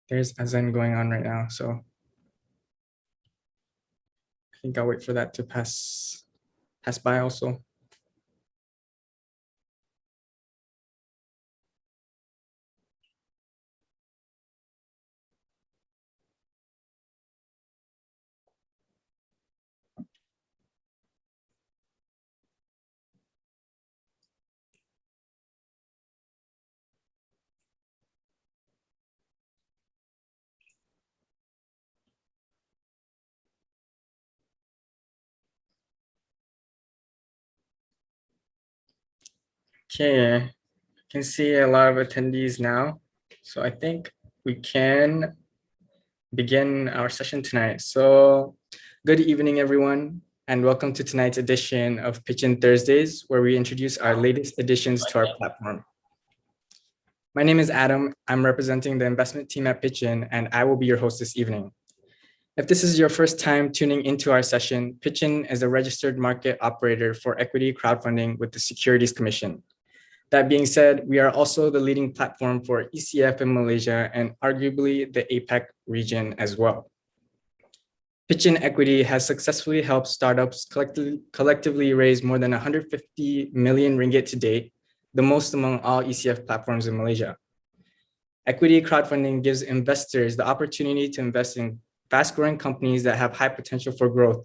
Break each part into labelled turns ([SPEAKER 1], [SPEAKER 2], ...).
[SPEAKER 1] There's Azan going on right now, so I think I'll wait for that to pass by also. Okay, I can see a lot of attendees now, so I think we can begin our session tonight. So good evening, everyone, and welcome to tonight's edition of pitchIN Thursdays, where we introduce our latest additions to our platform. My name is Adam. I'm representing the investment team at pitchIN, and I will be your host this evening. If this is your first time tuning into our session, pitchIN is a registered market operator for equity crowdfunding with the Securities Commission. That being said, we are also the leading platform for ECF in Malaysia and arguably the APAC region as well. pitchIN Equity has successfully helped startups collectively raise more than 150 million ringgit to date, the most among all ECF platforms in Malaysia. Equity crowdfunding gives investors the opportunity to invest in fast-growing companies that have high potential for growth,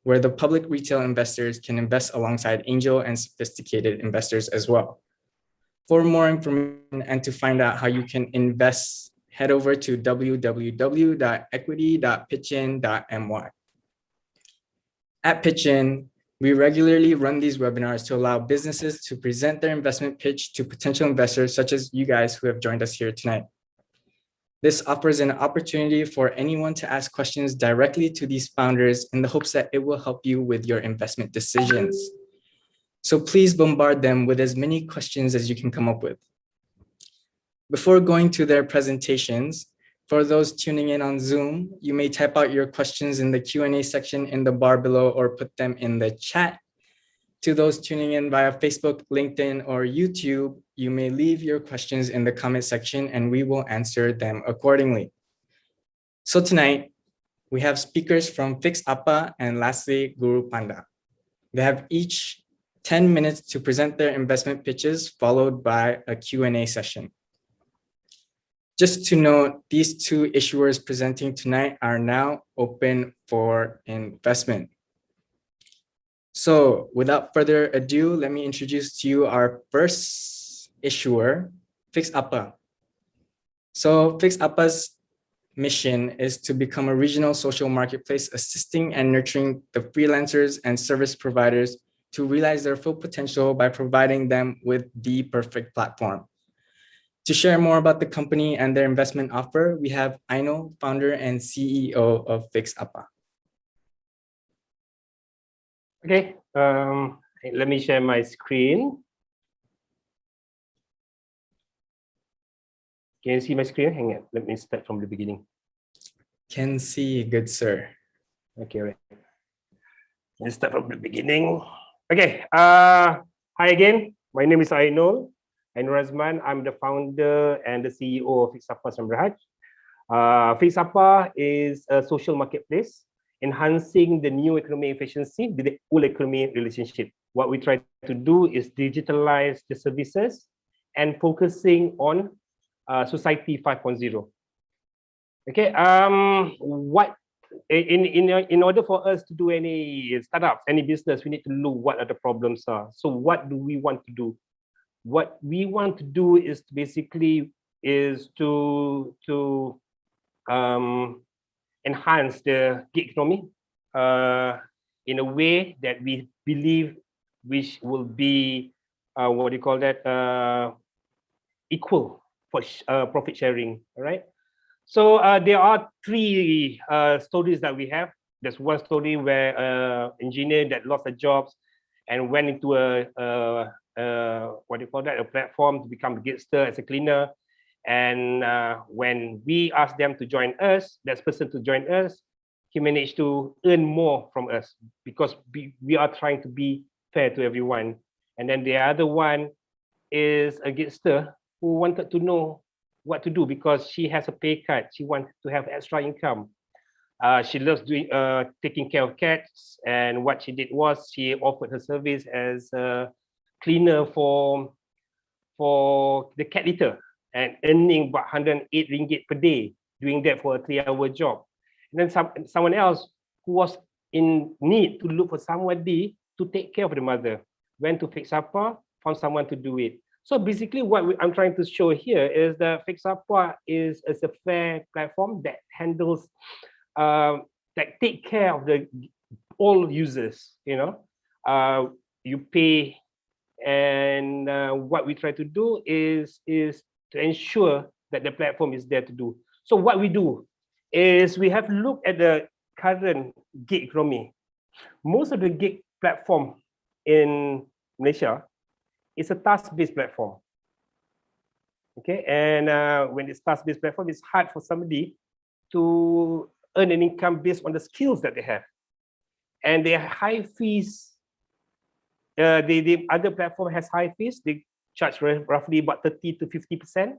[SPEAKER 1] where the public retail investors can invest alongside angel and sophisticated investors as well. For more information and to find out how you can invest, head over to www.equity.pitchin.my. At pitchIN, we regularly run these webinars to allow businesses to present their investment pitch to potential investors such as you guys who have joined us here tonight. This offers an opportunity for anyone to ask questions directly to these founders in the hopes that it will help you with your investment decisions. So please bombard them with as many questions as you can come up with. Before going to their presentations, for those tuning in on Zoom, you may type out your questions in the Q&A section in the bar below or put them in the chat. To those tuning in via Facebook, LinkedIn, or YouTube, you may leave your questions in the comment section and we will answer them accordingly. So tonight, we have speakers from FixApa and lastly, GuruPanda. They have each 10 minutes to present their investment pitches, followed by a Q&A session. Just to note, these two issuers presenting tonight are now open for investment. So without further ado, let me introduce to you our first issuer, FixApa. So FixApa's mission is to become a regional social marketplace, assisting and nurturing the freelancers and service providers to realize their full potential by providing them with the perfect platform. To share more about the company and their investment offer, we have Aino, founder and CEO of FixApa.
[SPEAKER 2] Okay, let me share my screen. Can you see my screen? Hang on, let me start from the beginning.
[SPEAKER 1] Can see, good sir.
[SPEAKER 2] Okay, right. Let's start from the beginning. Okay, hi again. My name is Aino Razman. I'm the founder and the CEO of FixApa Samraj. FixApa is a social marketplace enhancing the new economy efficiency with the old economy relationship. What we try to do is digitalize the services and focusing on society 5.0. Okay, what in order for us to do any startups, any business, we need to know what are the problems are. So what do we want to do? What we want to do is basically to enhance the gig economy in a way that we believe which will be what do you call that, equal for profit sharing. All right. So there are three stories that we have. There's one story where an engineer that lost their jobs and went into a what do you call that, a platform to become a gigster as a cleaner. And when we asked them to join us, that person to join us, he managed to earn more from us because we are trying to be fair to everyone. And then the other one is a gigster who wanted to know what to do because she has a pay cut. She wanted to have extra income. She loves doing taking care of cats, and what she did was she offered her service as a cleaner for the cat litter and earning about 108 ringgit per day, doing that for a 3-hour job. And then someone else who was in need to look for somebody to take care of the mother went to FixApa, found someone to do it. So basically what I'm trying to show here is that FixApa is a fair platform that handles that take care of all users, you know. You pay, and what we try to do is to ensure that the platform is there to do. So what we do is we have looked at the current gig economy. Most of the gig platform in Malaysia is a task-based platform. Okay, and when it's task-based platform, it's hard for somebody to earn an income based on the skills that they have. And their high fees, the other platform has high fees. They charge roughly about 30 to 50%.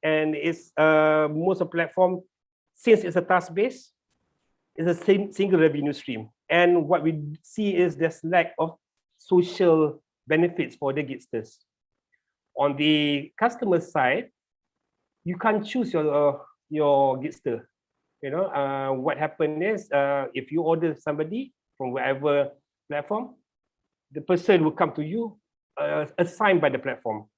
[SPEAKER 2] And it's most of the platform, since it's a task-based, it's a single revenue stream. And what we see is there's lack of social benefits for the gigsters. On the customer side, you can't choose your gigster. You know, what happened is if you order somebody from whatever platform, the person will come to you assigned by the platform.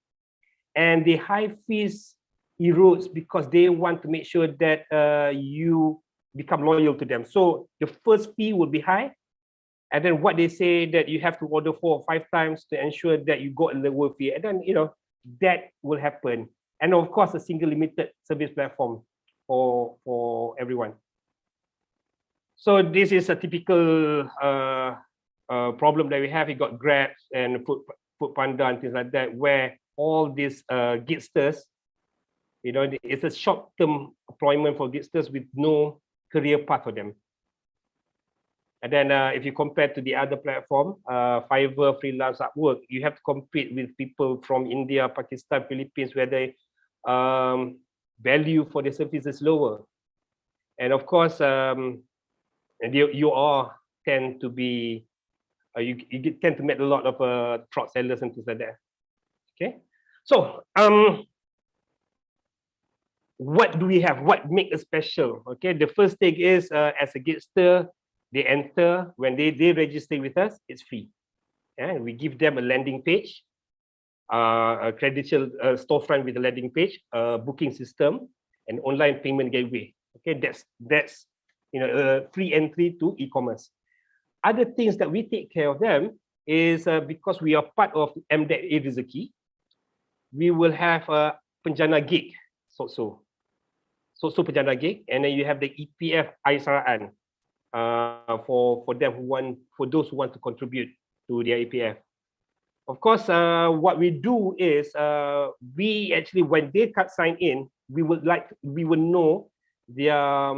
[SPEAKER 2] And the high fees erodes because they want to make sure that you become loyal to them. So the first fee will be high. And then what they say that you have to order 4 or 5 times to ensure that you got a lower fee. And then, you know, that will happen. And of course, a single limited service platform for everyone. So this is a typical problem that we have. We got Grab and FoodPanda and things like that, where all these gigsters, you know, it's a short-term employment for gigsters with no career path for them. And then if you compare to the other platform, Fiverr, Freelance, Upwork, you have to compete with people from India, Pakistan, Philippines, where the value for the service is lower. And of course, you all tend to be, you tend to meet a lot of fraud sellers and things like that. Okay, so what do we have? What makes us special? Okay, the first thing is as a gigster, they enter, when they register with us, it's free. And we give them a landing page, a credential storefront with a landing page, a booking system, and online payment gateway. Okay, that's you know, a free entry to e-commerce. Other things that we take care of them is because we are part of MDEC Rezeki, we will have a penjana gig, so penjana gig, and then you have the EPF Aisaraan for them for those who want to contribute to their EPF. Of course, what we do is we actually, when they sign in, we will know their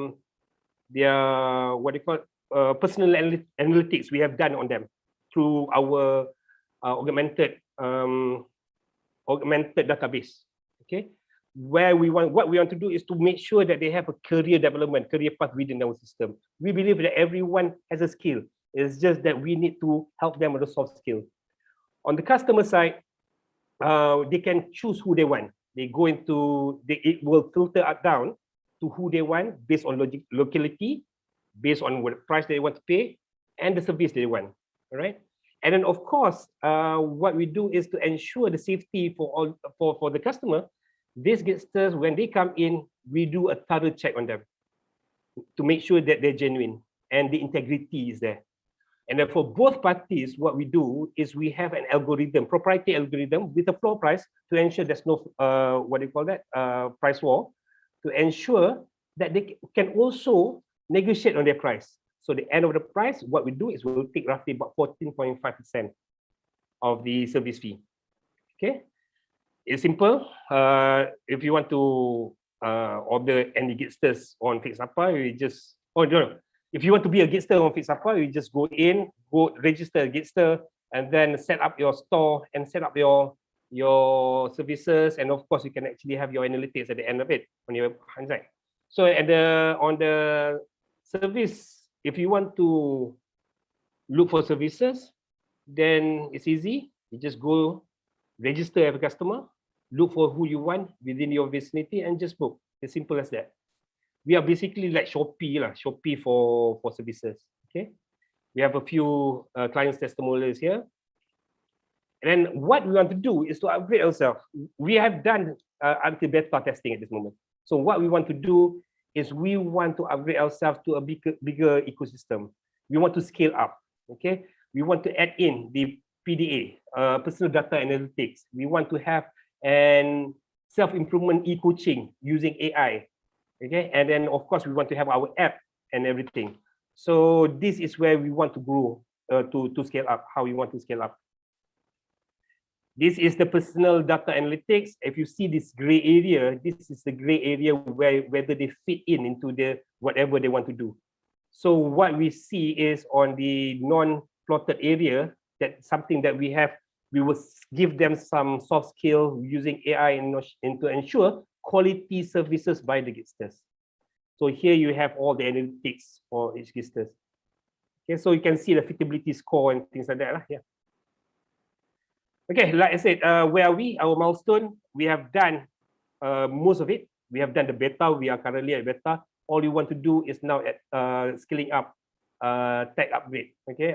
[SPEAKER 2] what do you call it, personal analytics we have done on them through our augmented database. Okay, what we want to do is to make sure that they have a career development, career path within our system. We believe that everyone has a skill. It's just that we need to help them with the soft skill. On the customer side, they can choose who they want. They go into, it will filter down to who they want based on locality, based on what price they want to pay, and the service they want. All right. And then of course, what we do is to ensure the safety for the customer. These gigsters, when they come in, we do a thorough check on them to make sure that they're genuine and the integrity is there. And then for both parties, what we do is we have an algorithm, proprietary algorithm with a floor price to ensure there's no, what do you call that, price war, to ensure that they can also negotiate on their price. So the end of the price, what we do is we'll take roughly about 14.5% of the service fee. Okay, it's simple. If you want to any gitsters on FixApa, you just, oh no, if you want to be a gitster on FixApa, you just go register a gitster, and then set up your store and set up your services, and of course you can actually have your analytics at the end of it on your handset. So on the service, if you want to look for services, then it's easy. You just go register as a customer, look for who you want within your vicinity, and just book. As simple as that. We are basically like Shopee for services. Okay, we have a few clients testimonials here. And then what we want to do is to upgrade ourselves. We have done until beta testing at this moment. So what we want to do is we want to upgrade ourselves to a bigger ecosystem. We want to scale up. Okay, we want to add in the PDA, personal data analytics. We want to have an self-improvement e-coaching using AI. Okay, and then of course we want to have our app and everything. So this is where we want to grow to scale up. How we want to scale up. This is the personal data analytics. If you see this gray area, this is the gray area whether they fit into the whatever they want to do. So what we see is on the non-plotted area, that's something that we will give them some soft skill using AI and to ensure quality services by the gitsters. So here you have all the analytics for each gitsters. Okay, so you can see the fitability score and things like that. Yeah. Okay, like I said, where are we? Our milestone, we have done most of it. We have done the beta. We are currently at beta. All you want to do is now at scaling up, tech upgrade. Okay,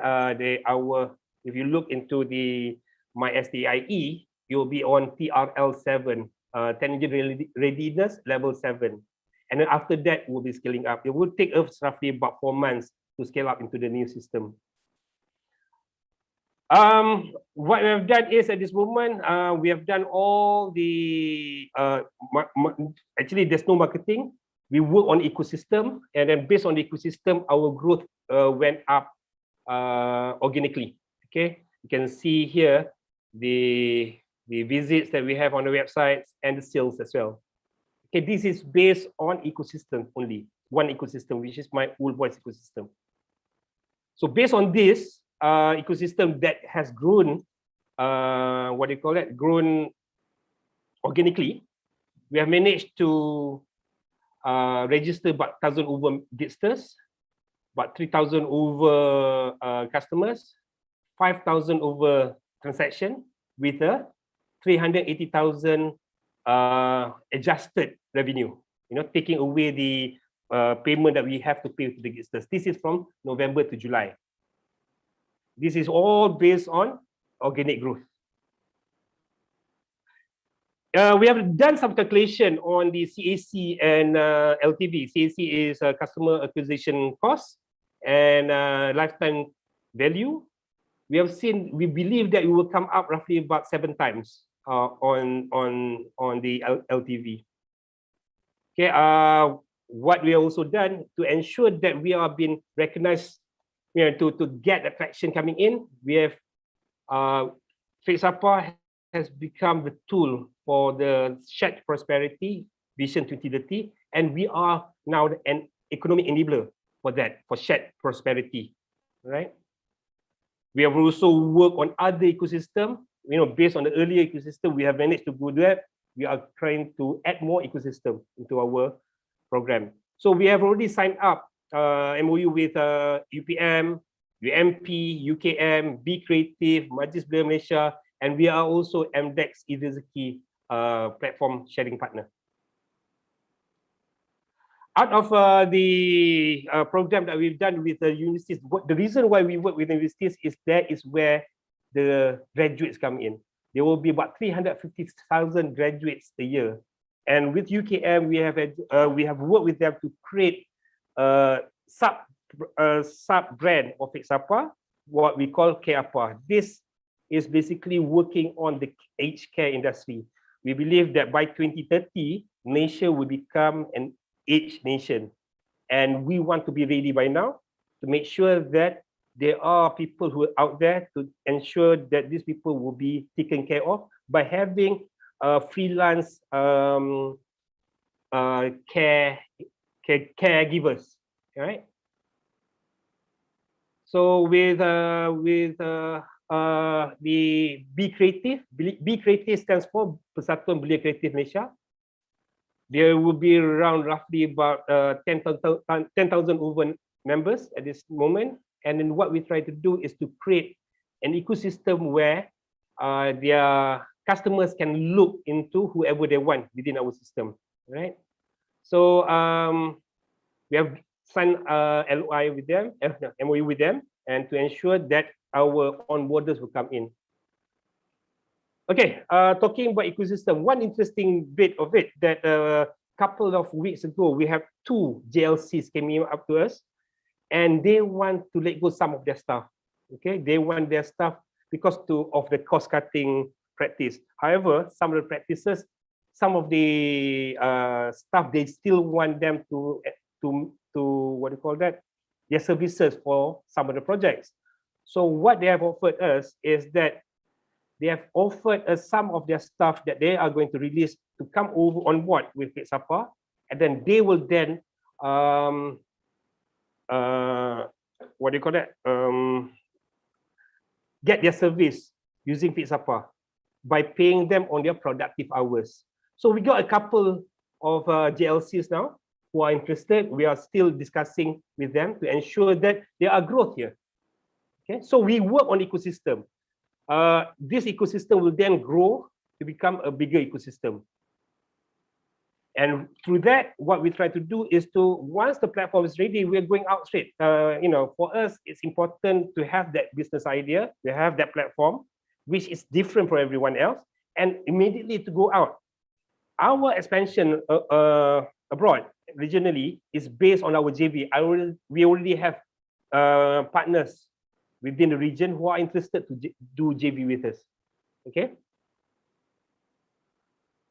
[SPEAKER 2] if you look into the my SDIE, you'll be on TRL 7, technology readiness level 7, and then after that we'll be scaling up. It will take us roughly about 4 months to scale up into the new system. What we have done is at this moment, we have done all the, actually there's no marketing. We work on ecosystem, and then based on the ecosystem, our growth went up organically. Okay, you can see here the visits that we have on the websites and the sales as well. Okay, this is based on ecosystem only, one ecosystem, which is my old voice ecosystem. So based on this, ecosystem that has grown, grown organically, we have managed to register about 1,000 over gitsters, about 3,000 over customers, 5,000 over transaction with a 380,000 adjusted revenue. You know, taking away the payment that we have to pay to the gitsters. This is from November to July. This is all based on organic growth. We have done some calculation on the CAC and LTV. CAC is customer acquisition cost, and lifetime value. We believe that it will come up roughly about 7 times on the LTV. Okay, what we have also done to ensure that we are being recognized, to get attraction coming in, we have FixApa has become the tool for the shared prosperity vision 2030, and we are now an economic enabler for that, for shared prosperity, right? We have also worked on other ecosystem, based on the earlier ecosystem, we have managed to do that. We are trying to add more ecosystem into our program. So we have already signed up MOU with UPM, UMP, UKM, Be Creative, Majlis Belia Malaysia, and we are also MDEX Idrizaki platform sharing partner. Out of the program that we've done with the universities, the reason why we work with the universities is that is where the graduates come in. There will be about 350,000 graduates a year, and with UKM we have worked with them to create sub brand of FixApa, what we call KAPA. This is basically working on the aged care industry. We believe that by 2030, Malaysia will become an aged nation, and we want to be ready by now to make sure that there are people who are out there to ensure that these people will be taken care of by having freelance caregivers, right? So with the Be Creative stands for Persatuan Belia Kreatif Malaysia. There will be around roughly about 10,000 over members at this moment. And then what we try to do is to create an ecosystem where their customers can look into whoever they want within our system, right? So we have signed LOI with them, MOU with them, and to ensure that our onboarders will come in. Okay, talking about ecosystem, one interesting bit of it that a couple of weeks ago, we have 2 JLCs came up to us, and they want to let go some of their staff. Okay, they want their staff because of the cost-cutting practice. However, some of the practices, some of the staff, they still want them to what do you call that? Their services for some of the projects. So what they have offered us is that they have offered us some of their staff that they are going to release to come over on board with FixApa, and then they will then what do you call that? Get their service using FixApa by paying them on their productive hours. So we got a couple of JLCs now who are interested. We are still discussing with them to ensure that there are growth here. Okay, so we work on ecosystem. This ecosystem will then grow to become a bigger ecosystem. And through that, what we try to do is to, once the platform is ready, we're going out straight. For us, it's important to have that business idea, to have that platform, which is different from everyone else, and immediately to go out. Our expansion abroad, regionally, is based on our JV. We already have partners within the region who are interested to do JV with us. Okay.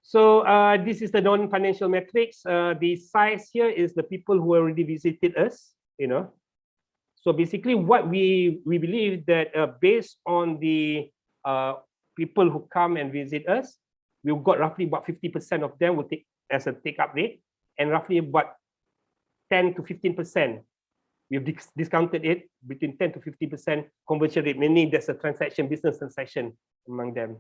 [SPEAKER 2] So this is the non-financial metrics. The size here is the people who already visited us. So basically, what we believe that based on the people who come and visit us, we've got roughly about 50% of them will take as a take-up rate, and roughly about 10 to 15%. We've discounted it between 10 to 50% conversion rate, meaning there's a business transaction among them.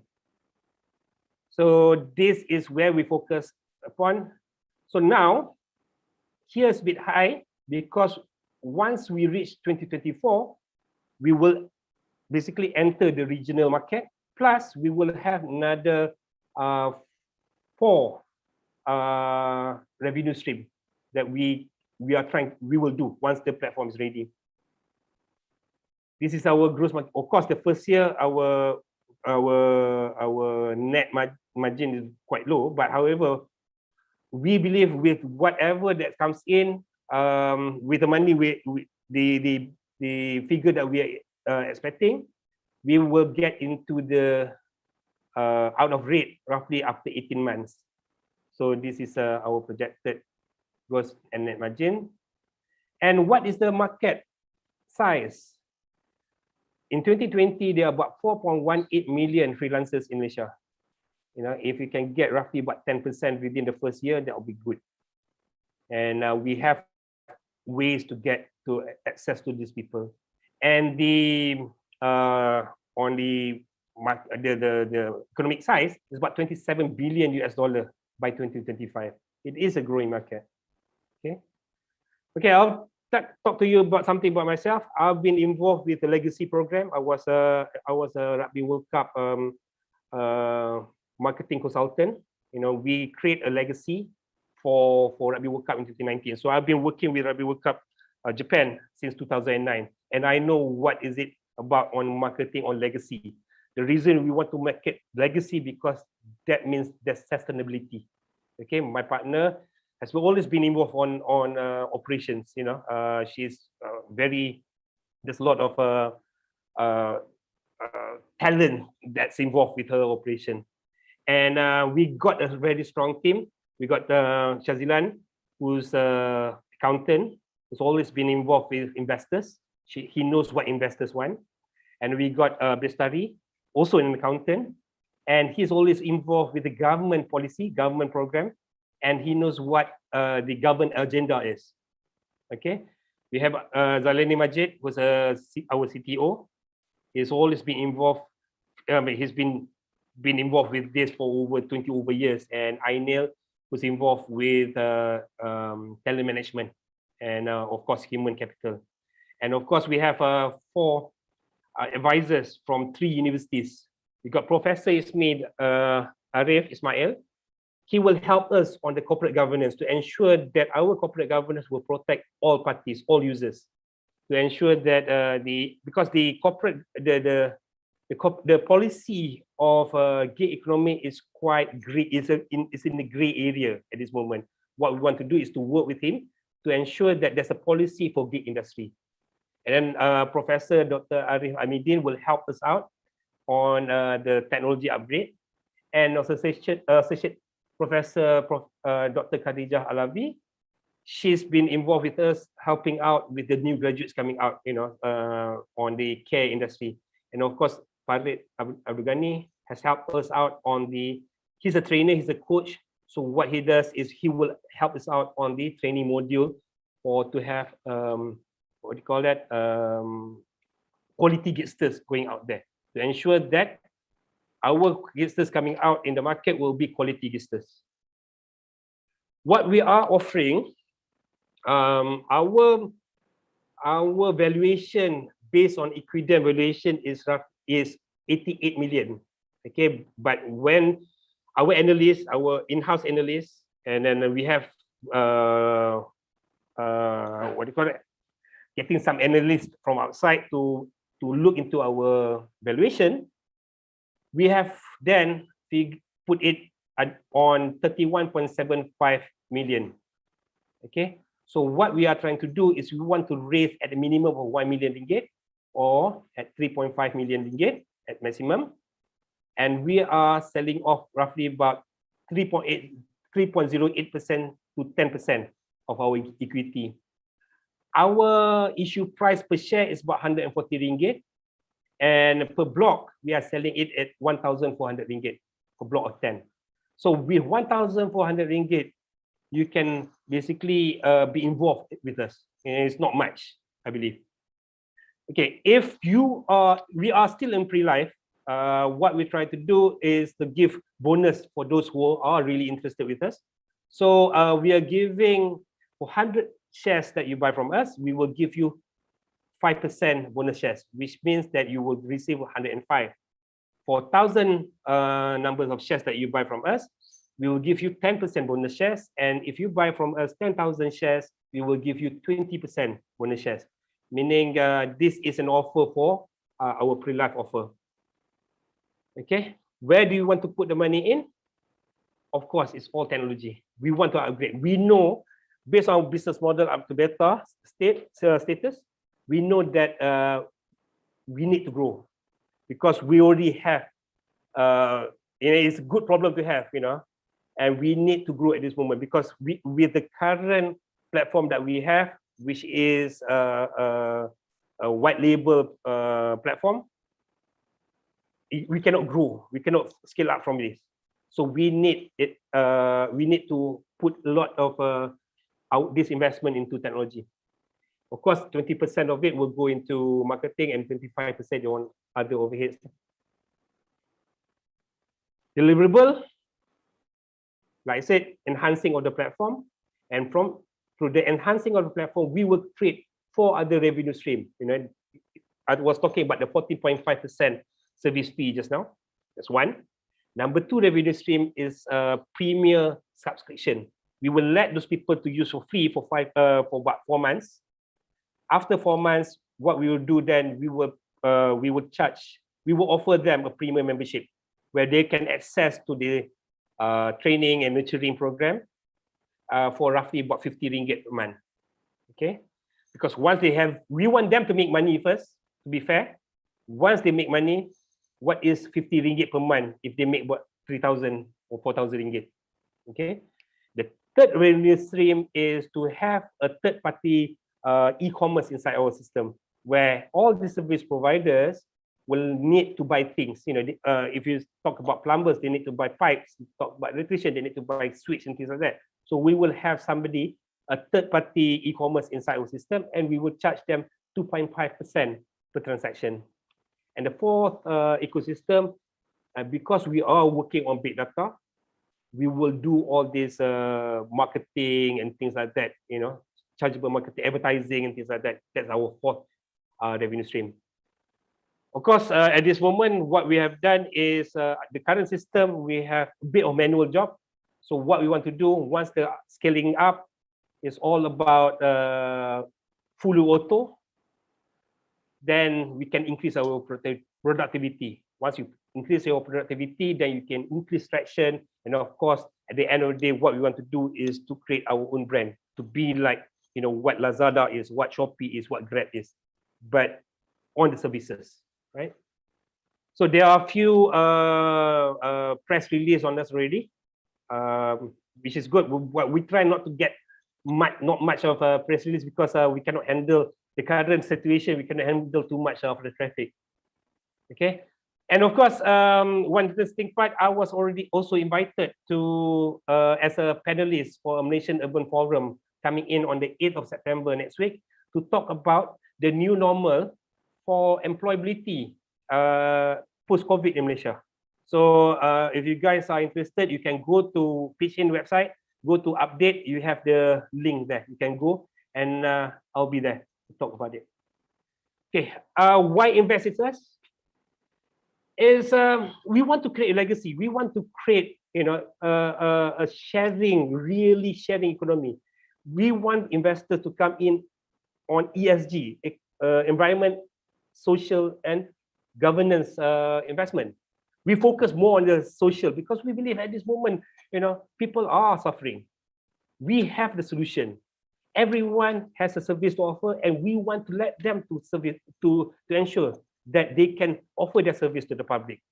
[SPEAKER 2] So this is where we focus upon. So now, here's a bit high because once we reach 2024, we will basically enter the regional market. Plus, we will have another 4 revenue stream that we will do once the platform is ready. This is our gross margin. Of course, the first year our net margin is quite low, but however, we believe with whatever that comes in, with the money the figure that we are expecting, we will get into the out of rate roughly after 18 months. So this is our projected gross and net margin. And what is the market size? In 2020, there are about 4.18 million freelancers in Malaysia. If you can get roughly about 10% within the first year, that will be good. And we have ways to get to access to these people. And on the economic size is about 27 billion US dollar by 2025. It is a growing market. Okay, I'll talk to you about something about myself. I've been involved with the legacy program. I was a Rugby World Cup marketing consultant. We create a legacy for Rugby World Cup in 2019. So I've been working with Rugby World Cup Japan since 2009, and I know what is it about on marketing on legacy. The reason we want to market legacy because that means there's sustainability. Okay, my partner has always been involved on operations. She's there's a lot of talent that's involved with her operation. And we got a very strong team. We got Shazilan, who's an accountant, who's always been involved with investors. He knows what investors want. And we got Bestari, also an accountant, and he's always involved with the government policy, government program. and he knows what the government agenda is. Okay, we have Zalani Majid, who's our CTO. He's always been involved. He's been involved with this for over 20 years, and Ainil, who's involved with talent management and of course human capital. And of course we have 4 advisors from 3 universities. We got Professor Arif Ismail. He will help us on the corporate governance to ensure that our corporate governance will protect all parties, all users, to ensure that because the corporate the policy of gig economy is quite gray, is in the gray area at this moment. What we want to do is to work with him to ensure that there's a policy for gig industry. And then Professor Dr. Arif Amidin will help us out on the technology upgrade, and also Associate Professor Dr. Khadijah Alavi. She's been involved with us, helping out with the new graduates coming out, on the care industry. And of course, Farid Abdul Ghani has helped us out on he's a trainer, he's a coach. So what he does is he will help us out on the training module to have, what do you call that? Quality gigsters going out there to ensure that our gigsters coming out in the market will be quality gigsters. What we are offering, our valuation based on Equidem valuation is 88 million. Okay, but when our analysts, our in-house analysts, and then we have what do you call it? Getting some analysts from outside to look into our valuation, we have then put it on 31.75 million. Okay, so what we are trying to do is we want to raise at a minimum of 1 million ringgit or at 3.5 million ringgit at maximum, and we are selling off roughly about 3.08% to 10% of our equity. Our issue price per share is about 140 ringgit, and per block we are selling it at 1,400 ringgit per block of 10. So with 1,400 ringgit, you can basically be involved with us, and it's not much, I believe. Okay, if we are still in pre-live, what we try to do is to give bonus for those who are really interested with us. So we are giving for 100 shares that you buy from us, we will give you 5% bonus shares, which means that you will receive 105. For 1,000 numbers of shares that you buy from us, we will give you 10% bonus shares. And if you buy from us 10,000 shares, we will give you 20% bonus shares. Meaning this is an offer for our pre-live offer. Okay, where do you want to put the money in? Of course, it's all technology. We want to upgrade. We know, based on business model up to beta status, we know that we need to grow because we already have. It's a good problem to have, and we need to grow at this moment because with the current platform that we have, which is a white label platform, we cannot grow. We cannot scale up from this. So we need it. We need to put a lot of this investment into technology. Of course, 20% of it will go into marketing and 25% on other overheads. Deliverable, like I said, enhancing of the platform, and through the enhancing of the platform, we will create 4 other revenue streams. I was talking about the 40.5% service fee just now. That's one. Number 2 revenue stream is premier subscription. We will let those people to use for free for about 4 months. After 4 months, what we will do then, we will offer them a premium membership where they can access to the training and nurturing program for roughly about 50 ringgit per month. Okay, because once they have, we want them to make money first, to be fair. Once they make money, what is 50 ringgit per month if they make about 3,000 or 4,000 ringgit? Okay, the third revenue stream is to have a third-party e-commerce inside our system, where all the service providers will need to buy things. If you talk about plumbers, they need to buy pipes. You talk about electrician, they need to buy switch and things like that. So we will have somebody, a third-party e-commerce inside our system, and we will charge them 2.5% per transaction. And the fourth ecosystem, because we are working on big data, we will do all this marketing and things like that, chargeable marketing, advertising and things like that. That's our fourth revenue stream. Of course, at this moment, what we have done is the current system, we have a bit of manual job. So what we want to do once the scaling up is all about full auto, then we can increase our productivity. Once you increase your productivity, then you can increase traction. And of course, at the end of the day, what we want to do is to create our own brand, to be like, what Lazada is, what Shopee is, what Grab is, but on the services, right? So there are a few press release on this already, which is good. We try not to get not much of a press release because we cannot handle the current situation. We cannot handle too much of the traffic. Okay, and of course, one interesting part, I was already also invited to as a panelist for a Malaysian Urban Forum coming in on the 8th of September next week to talk about the new normal for employability post-COVID in Malaysia. So if you guys are interested, you can go to pitchIN website, go to update, you have the link there. You can go and I'll be there to talk about it. Okay, why invest in us? Is we want to create a legacy. We want to create, a sharing, really sharing economy. We want investors to come in on ESG, environment, social, and governance investment. We focus more on the social because we believe at this moment, people are suffering. We have the solution. Everyone has a service to offer, and we want to let them to ensure that they can offer their service to the public.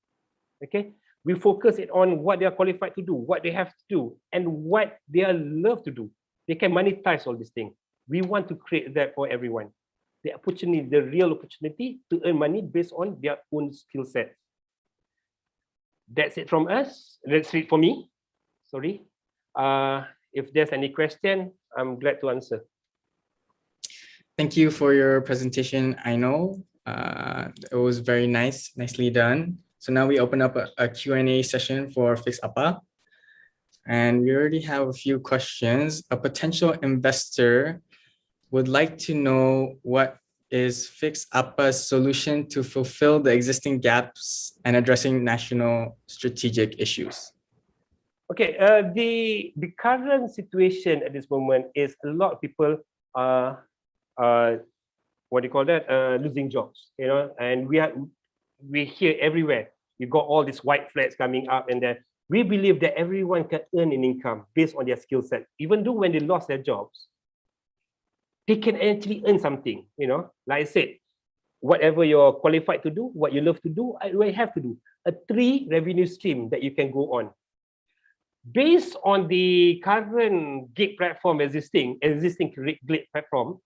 [SPEAKER 2] Okay, we focus it on what they are qualified to do, what they have to do, and what they are love to do. They can monetize all these things. We want to create that for everyone. The opportunity, the real opportunity to earn money based on their own skill set. That's it from us. That's it for me. Sorry. If there's any question, I'm glad to answer.
[SPEAKER 1] Thank you for your presentation. I know it was very nicely done. So now we open up a Q&A session for FixApa. And we already have a few questions. A potential investor would like to know what is FixApa's solution to fulfill the existing gaps and addressing national strategic issues.
[SPEAKER 2] Okay, the current situation at this moment is a lot of people are what do you call that? Losing jobs, and we hear everywhere. We got all these white flags coming up, and then we believe that everyone can earn an income based on their skill set. Even though when they lost their jobs, they can actually earn something. Like I said, whatever you're qualified to do, what you love to do, you have to do. A 3 revenue stream that you can go on. Based on the current gig platform existing gig platform,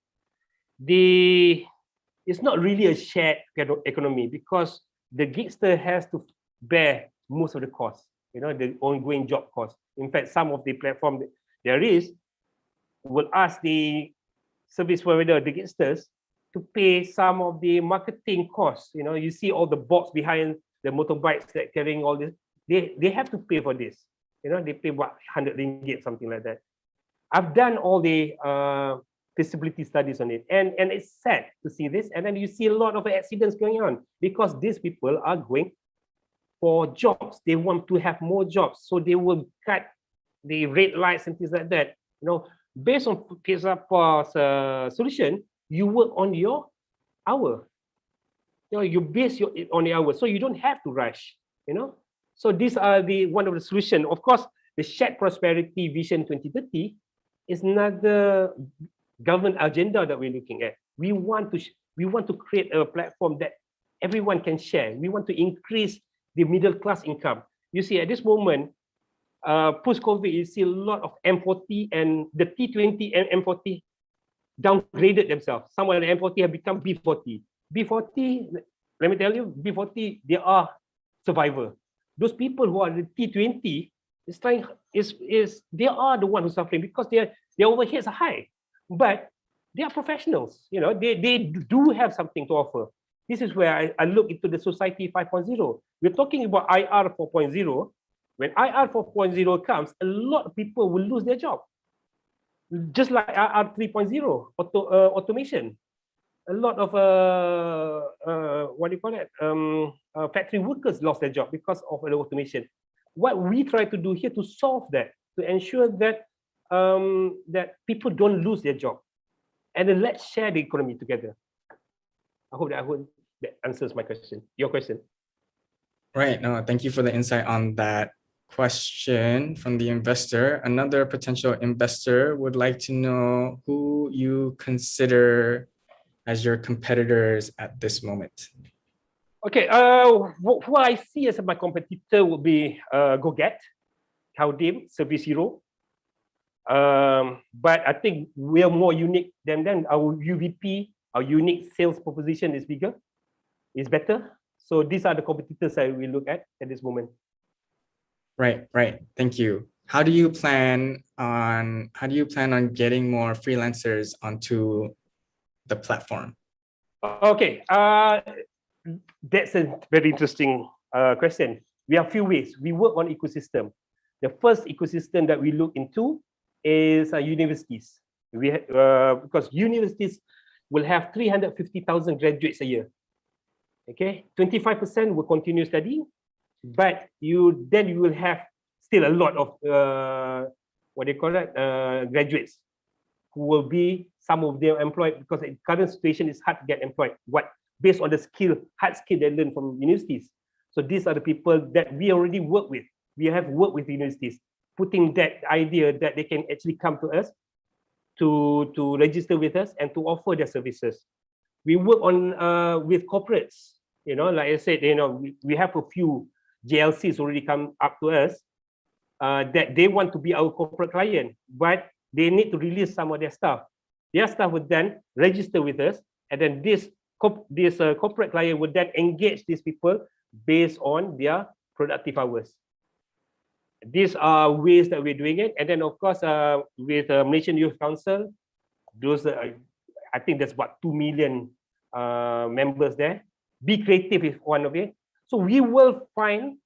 [SPEAKER 2] it's not really a shared economy because the gigster has to bear most of the costs, the ongoing job costs. In fact, some of the platform there is will ask the service provider, the gigsters, to pay some of the marketing costs. You see all the box behind the motorbikes that carrying all this. They have to pay for this. They pay what, 100 ringgit, something like that. I've done all the feasibility studies on it, and it's sad to see this. And then you see a lot of accidents going on because these people are going for jobs. They want to have more jobs, so they will cut the red lights and things like that. Based on FixApa's solution, you work on your hour. You base on the hour, so you don't have to rush. So these are one of the solutions. Of course, the shared prosperity vision 2030 is another government agenda that we're looking at. We want to create a platform that everyone can share. We want to increase the middle class income. You see, at this moment, post-COVID, you see a lot of M40 and the T20 and M40 downgraded themselves. Some of the M40 have become B40. B40, let me tell you, B40, they are survivor. Those people who are the T20 they are the one who's suffering because their overheads are high, but they are professionals. They do have something to offer. This is where I look into the society 5.0. We're talking about IR 4.0. When IR 4.0 comes, a lot of people will lose their job. Just like IR 3.0, automation. A lot of factory workers lost their job because of the automation. What we try to do here to solve that, to ensure that that people don't lose their job, and then let's share the economy together. I hope that answers my question. Your question.
[SPEAKER 1] Right. No, thank you for the insight on that question from the investor. Another potential investor would like to know who you consider as your competitors at this moment.
[SPEAKER 2] Okay. Who I see as my competitor would be GoGet, Cowdim, Service Hero. But I think we are more unique than them. Our UVP, our unique sales proposition is bigger, is better. So these are the competitors that we look at this moment.
[SPEAKER 1] Right. Thank you. How do you plan on getting more freelancers onto the platform?
[SPEAKER 2] Okay. That's a very interesting question. We have a few ways. We work on ecosystem. The first ecosystem that we look into is universities. Because universities will have 350,000 graduates a year. Okay, 25% will continue studying, but you will have still a lot of graduates who will be, some of them employed, because the current situation is hard to get employed. Based on the hard skill they learn from universities. So these are the people that we already work with. We have worked with universities, putting that idea that they can actually come to us to register with us and to offer their services. We work on with corporates. Like I said, we have a few JLCs already come up to us that they want to be our corporate client, but they need to release some of their staff. Their staff would then register with us, and then this corporate client would then engage these people based on their productive hours. These are ways that we're doing it. And then, of course, with Malaysian Youth Council, I think there's about 2 million members there. Be Creative is one of it. So we will find,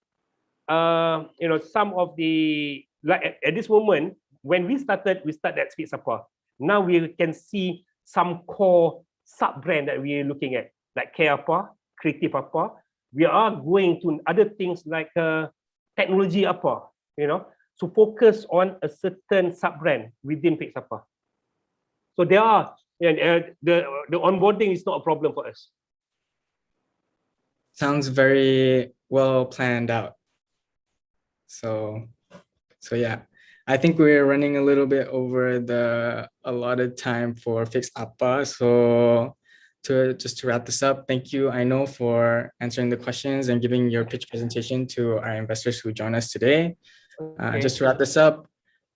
[SPEAKER 2] some of the, like at this moment, when we started at FixApa. Now we can see some core sub-brand that we're looking at, like KAPA, Creative Apa. We are going to other things like Technology Apa, to focus on a certain sub-brand within FixApa. So there are, the onboarding is not a problem for us.
[SPEAKER 1] Sounds very well planned out. So yeah, I think we're running a little bit over the allotted time for FixApa. So just to wrap this up, thank you, Aino, for answering the questions and giving your pitch presentation to our investors who join us today.
[SPEAKER 2] Okay.
[SPEAKER 1] Just to wrap this up,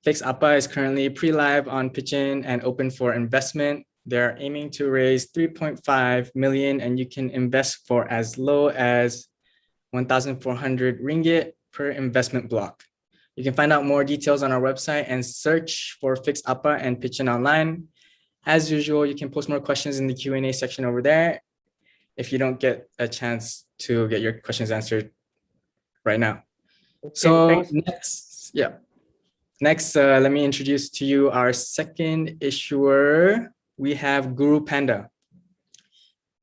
[SPEAKER 1] FixApa is currently pre-live on pitchIN and open for investment. They're aiming to raise 3.5 million, and you can invest for as low as 1,400 ringgit per investment block. You can find out more details on our website and search for FixApa and pitchIN online. As usual, you can post more questions in the Q&A section over there if you don't get a chance to get your questions answered right now. Okay, so next, let me introduce to you our second issuer. We have GuruPanda.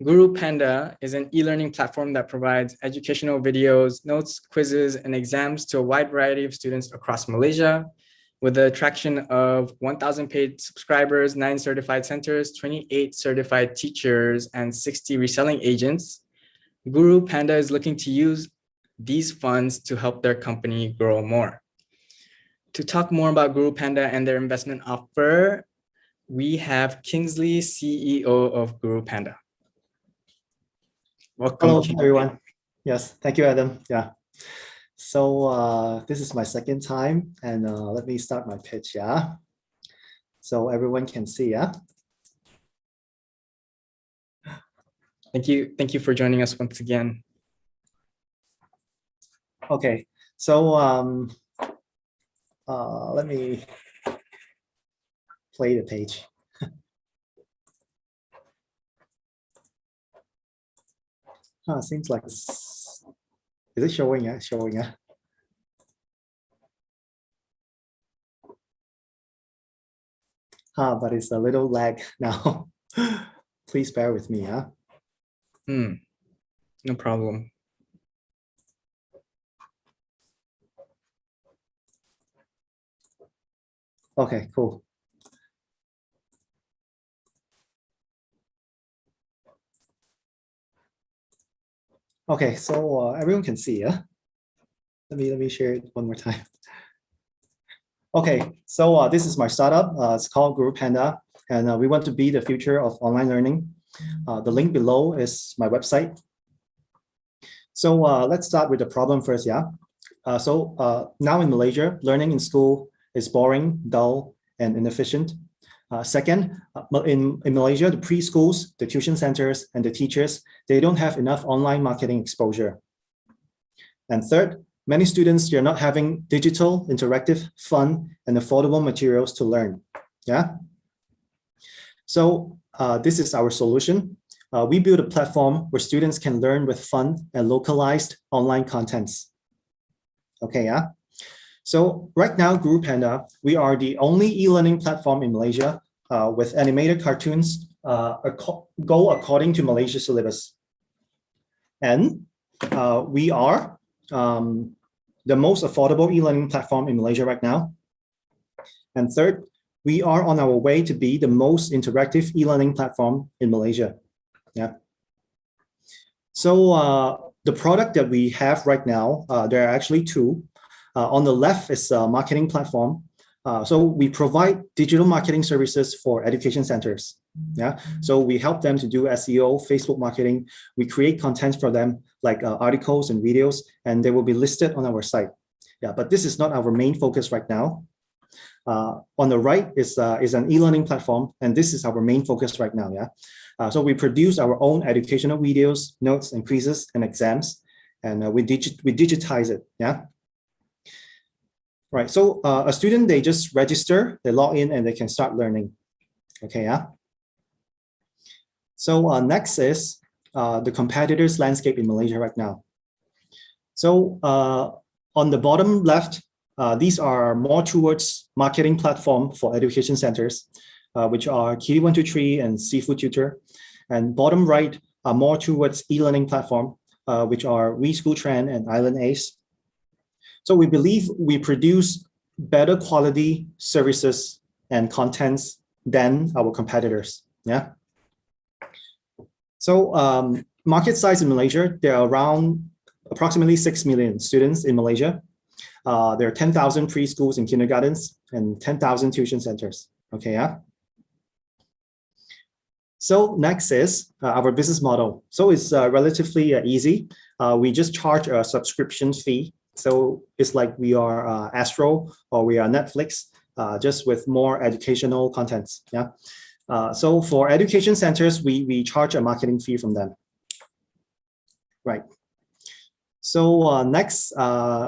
[SPEAKER 1] GuruPanda is an e-learning platform that provides educational videos, notes, quizzes, and exams to a wide variety of students across Malaysia. With the attraction of 1,000 paid subscribers, 9 certified centers, 28 certified teachers, and 60 reselling agents, GuruPanda is looking to use these funds to help their company grow more. To talk more about GuruPanda and their investment offer, we have Kingsley, CEO of GuruPanda. Welcome.
[SPEAKER 3] Hello, everyone. Yes, thank you, Adam. Yeah. So this is my second time, and let me start my pitch, yeah? So everyone can see, yeah?
[SPEAKER 1] Thank you for joining us once again.
[SPEAKER 3] Okay, so let me play the page. Seems like is it showing? Yeah, showing. Yeah. But it's a little lag now. Please bear with me. Yeah.
[SPEAKER 1] No problem.
[SPEAKER 3] Okay, cool. Okay, so everyone can see, yeah? Let me share it one more time. Okay, so this is my startup. It's called GuruPanda, and we want to be the future of online learning. The link below is my website. So let's start with the problem first, yeah? Now in Malaysia, learning in school is boring, dull, and inefficient. Second, in Malaysia, the preschools, the tuition centers, and the teachers, they don't have enough online marketing exposure. And third, many students, they're not having digital, interactive, fun, and affordable materials to learn. Yeah. So this is our solution. We build a platform where students can learn with fun and localized online contents. Okay, yeah. So right now, GuruPanda, we are the only e-learning platform in Malaysia with animated cartoons go according to Malaysia syllabus. And we are the most affordable e-learning platform in Malaysia right now. And third, we are on our way to be the most interactive e-learning platform in Malaysia. Yeah. So the product that we have right now, there are actually two. On the left is a marketing platform. So we provide digital marketing services for education centers. Yeah. So we help them to do SEO, Facebook marketing. We create content for them like articles and videos, and they will be listed on our site. Yeah, but this is not our main focus right now. On the right is an e-learning platform, and this is our main focus right now. Yeah. So we produce our own educational videos, notes, and quizzes and exams, and we digitize it. Yeah. Right. So a student, they just register, they log in, and they can start learning. Okay. Yeah. So next is the competitors landscape in Malaysia right now. So on the bottom left, these are more towards marketing platform for education centers, which are Kitty 123 and Seafood Tutor. And bottom right are more towards e-learning platform, which are WeSchoolTrend and Island Ace. So we believe we produce better quality services and contents than our competitors. Yeah. So market size in Malaysia, there are around approximately 6 million students in Malaysia. There are 10,000 preschools and kindergartens and 10,000 tuition centers. Okay, yeah. So next is our business model. So it's relatively easy. We just charge a subscription fee. So it's like we are Astro or we are Netflix, just with more educational contents. Yeah. So for education centers, we charge a marketing fee from them. Right. So next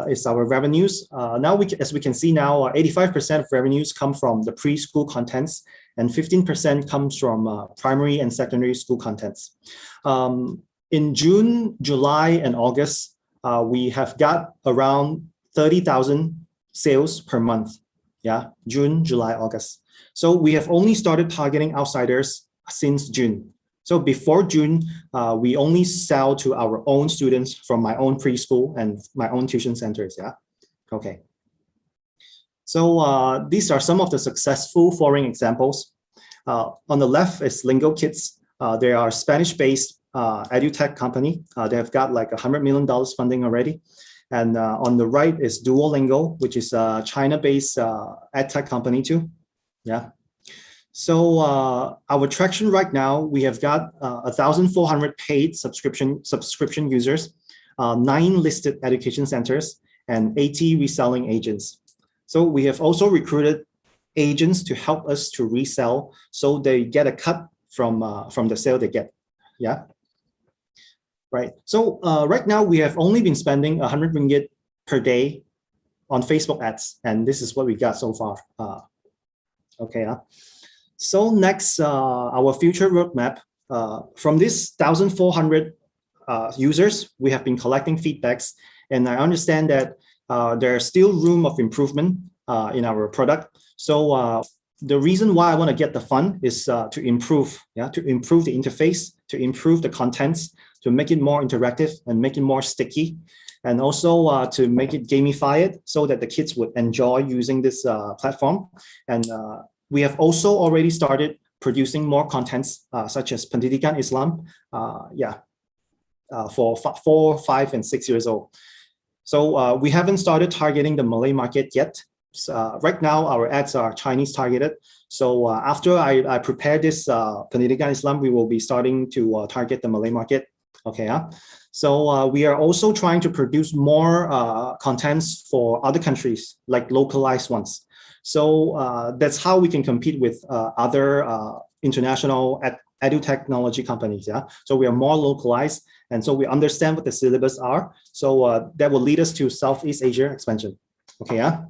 [SPEAKER 3] is our revenues. Now, as we can see now, 85% of revenues come from the preschool contents and 15% comes from primary and secondary school contents. In June, July, and August, we have got around 30,000 sales per month. Yeah, June, July, August. So we have only started targeting outsiders since June. So before June, we only sell to our own students from my own preschool and my own tuition centers. Yeah. Okay. So these are some of the successful foreign examples. On the left is Lingo Kids. They are Spanish-based edutech company. They have got like $100 million funding already. And on the right is Duolingo, which is a China-based edtech company too. Yeah. So our traction right now, we have got 1,400 paid subscription users, 9 listed education centers, and 80 reselling agents. So we have also recruited agents to help us to resell, so they get a cut from the sale they get. Yeah. right? So right now we have only been spending 100 ringgit per day on Facebook ads, and this is what we got so far. Okay. So next, our future roadmap. From this 1,400 users, we have been collecting feedbacks, and I understand that there's still room of improvement in our product. So the reason why I want to get the fund is to improve the interface, to improve the contents, to make it more interactive and make it more sticky, and also to make it gamified so that the kids would enjoy using this platform. And we have also already started producing more contents such as Pendidikan Islam, for 4, 5, and 6 years old. So we haven't started targeting the Malay market yet. Right now, our ads are Chinese targeted. So after I prepare this Pendidikan Islam, we will be starting to target the Malay market. Okay. So we are also trying to produce more contents for other countries, like localized ones. So that's how we can compete with other international edu technology companies. Yeah. So we are more localized, and so we understand what the syllabus are. So that will lead us to Southeast Asia expansion. Okay. Yeah.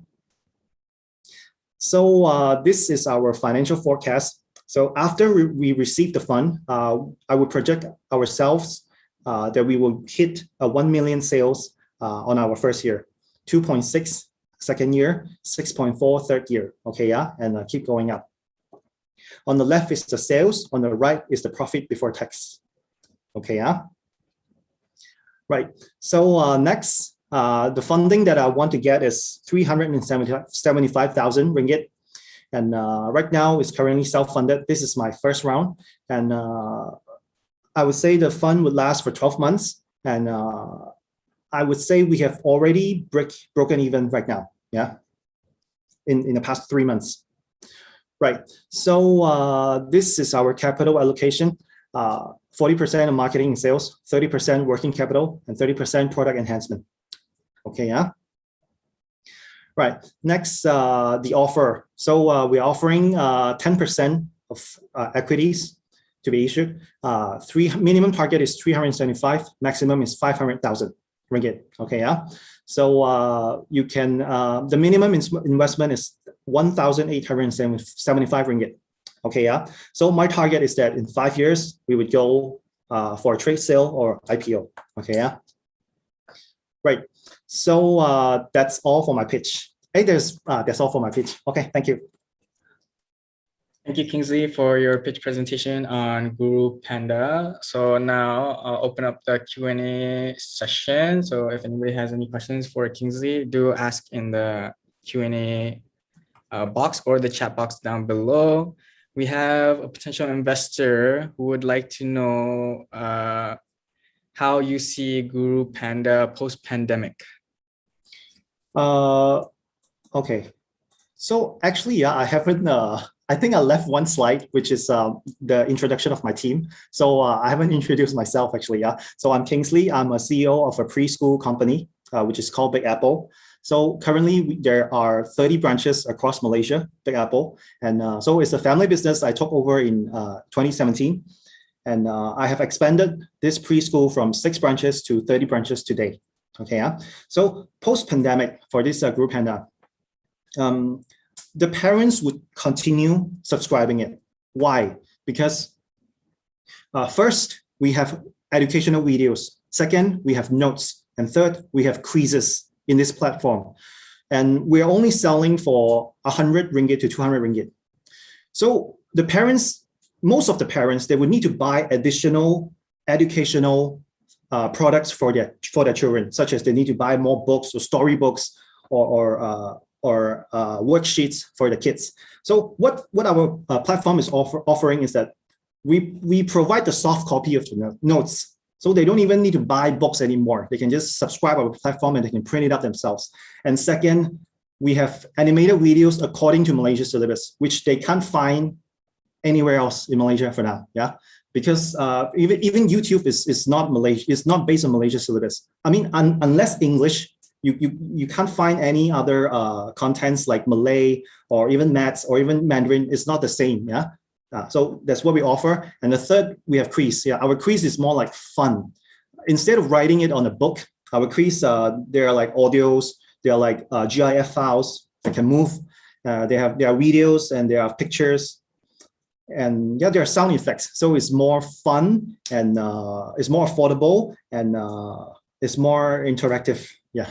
[SPEAKER 3] So this is our financial forecast. So after we receive the fund, I would project ourselves that we will hit 1 million sales on our first year, 2.6 second year, 6.4 third year. Okay, yeah, and keep going up. On the left is the sales, on the right is the profit before tax. Okay, yeah. Right. So next, the funding that I want to get is 375,000 ringgit. And right now it's currently self-funded. This is my first round. And I would say the fund would last for 12 months. And I would say we have already broken even right now. Yeah. In the past 3 months. Right. So this is our capital allocation. 40% of marketing and sales, 30% working capital, and 30% product enhancement. Okay, yeah. Right. Next, the offer. So we're offering 10% of equities to be issued. Minimum target is 375. Maximum is 500,000 ringgit. Okay, yeah. So you can. The minimum investment is 1,875 ringgit. Okay, yeah. So my target is that in 5 years we would go for a trade sale or IPO. Okay, yeah. Right. So that's all for my pitch. Hey, that's all for my pitch. Okay, thank you.
[SPEAKER 1] Thank you, Kingsley, for your pitch presentation on GuruPanda. So now I'll open up the Q&A session. So if anybody has any questions for Kingsley, do ask in the Q&A box or the chat box down below. We have a potential investor who would like to know how you see GuruPanda post-pandemic.
[SPEAKER 3] Okay. So actually, yeah, I haven't. I think I left one slide, which is the introduction of my team. So I haven't introduced myself actually. Yeah. So I'm Kingsley. I'm a CEO of a preschool company, which is called Big Apple. So currently there are 30 branches across Malaysia, Big Apple. And so it's a family business I took over in 2017. And I have expanded this preschool from 6 branches to 30 branches today. Okay, yeah. So post-pandemic for this GuruPanda, the parents would continue subscribing it. Why? Because first, we have educational videos. Second, we have notes. And third, we have quizzes in this platform. And we're only selling for 100 ringgit to 200 ringgit. So the parents, most of the parents, they would need to buy additional educational products for their children, such as they need to buy more books or storybooks or worksheets for the kids. So what our platform is offering is that we provide the soft copy of the notes. So they don't even need to buy books anymore. They can just subscribe our platform and they can print it out themselves. And second, we have animated videos according to Malaysia syllabus, which they can't find anywhere else in Malaysia for now. Yeah, because even YouTube is not Malaysia. It's not based on Malaysia syllabus. I mean, unless English, you can't find any other contents like Malay or even Maths or even Mandarin. It's not the same. Yeah. So that's what we offer. And the third, we have quiz. Yeah, our quiz is more like fun. instead of writing it on a book, our quiz, there are like audios, there are like GIF files that can move. There are videos and there are pictures, and yeah, there are sound effects. So it's more fun and it's more affordable and it's more interactive. Yeah.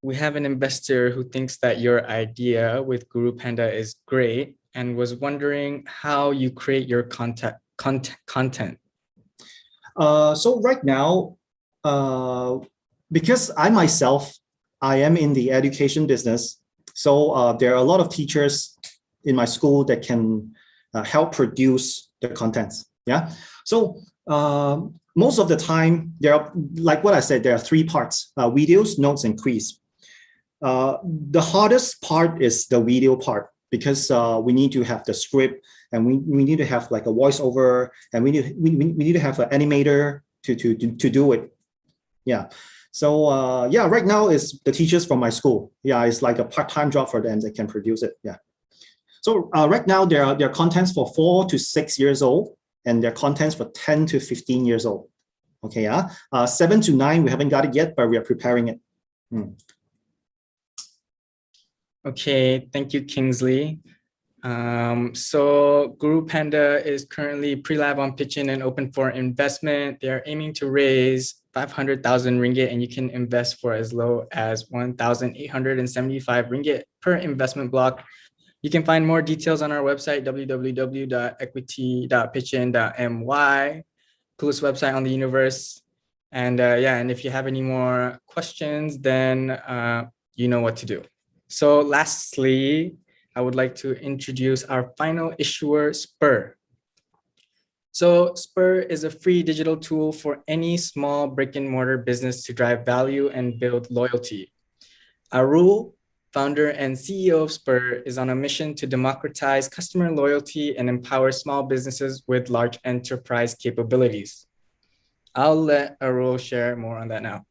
[SPEAKER 1] We have an investor who thinks that your idea with GuruPanda is great and was wondering how you create your content.
[SPEAKER 3] So right now, because I myself, I am in the education business. So there are a lot of teachers in my school that can help produce the contents. Yeah. So most of the time, there are, like what I said, there are three parts: videos, notes, and quiz. The hardest part is the video part, because we need to have the script, and we need to have like a voiceover, and we need to have an animator to do it. Yeah. So yeah, right now is the teachers from my school. Yeah, it's like a part-time job for them that can produce it. Yeah. So right now there are contents for 4 to 6 years old, and there are contents for 10 to 15 years old. Okay. Yeah. 7 to 9 we haven't got it yet, but we are preparing it.
[SPEAKER 1] Okay, thank you, Kingsley. So GuruPanda is currently pre-lab on pitchIN and open for investment. They are aiming to raise 500,000 ringgit, and you can invest for as low as 1,875 ringgit per investment block. You can find more details on our website, www.equity.pitchin.my, coolest website on the universe. And yeah, and if you have any more questions, then you know what to do. So lastly, I would like to introduce our final issuer, Spurr. So Spurr is a free digital tool for any small brick and mortar business to drive value and build loyalty. Arul, founder and CEO of Spurr, is on a mission to democratize customer loyalty and empower small businesses with large enterprise capabilities. I'll let Arul share more on that now.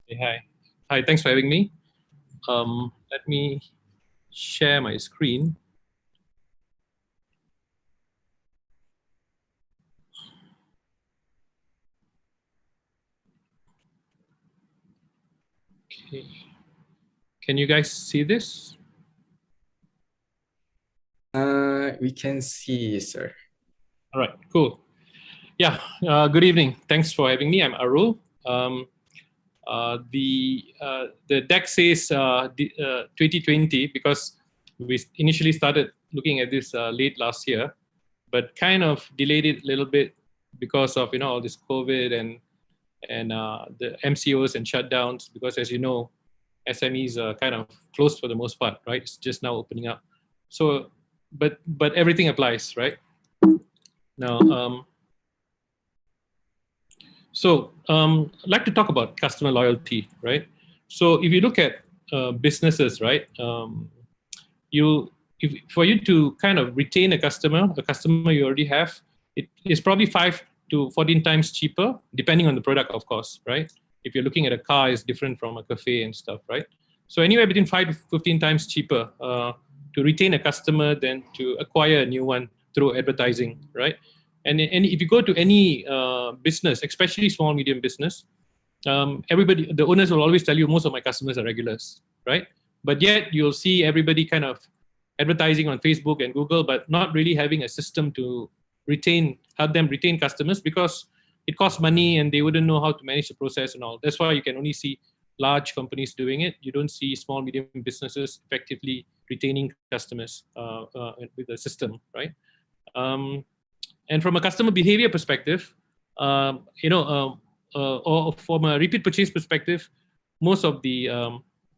[SPEAKER 4] Hey, hi, thanks for having me. Let me share my screen. Okay. Can you guys see this?
[SPEAKER 1] We can see, sir.
[SPEAKER 4] All right, cool. Yeah, good evening. Thanks for having me. I'm Arul. The deck says 2020 because we initially started looking at this late last year, but kind of delayed it a little bit because of all this COVID and the MCOs and shutdowns. Because as you know, SMEs are kind of closed for the most part, right? It's just now opening up. So, but everything applies, right? Now. So I'd like to talk about customer loyalty, right? So if you look at businesses, right, for you to kind of retain a customer you already have, it is probably 5 to 14 times cheaper, depending on the product, of course, right? If you're looking at a car, it's different from a cafe and stuff, right? So anywhere between 5 to 15 times cheaper to retain a customer than to acquire a new one through advertising, right? And if you go to any business, especially small, medium business, the owners will always tell you most of my customers are regulars, right? But yet you'll see everybody kind of advertising on Facebook and Google, but not really having a system to help them retain customers, because it costs money and they wouldn't know how to manage the process and all. That's why you can only see large companies doing it. You don't see small, medium businesses effectively retaining customers with a system, right? And from a customer behavior perspective, or from a repeat purchase perspective, most of the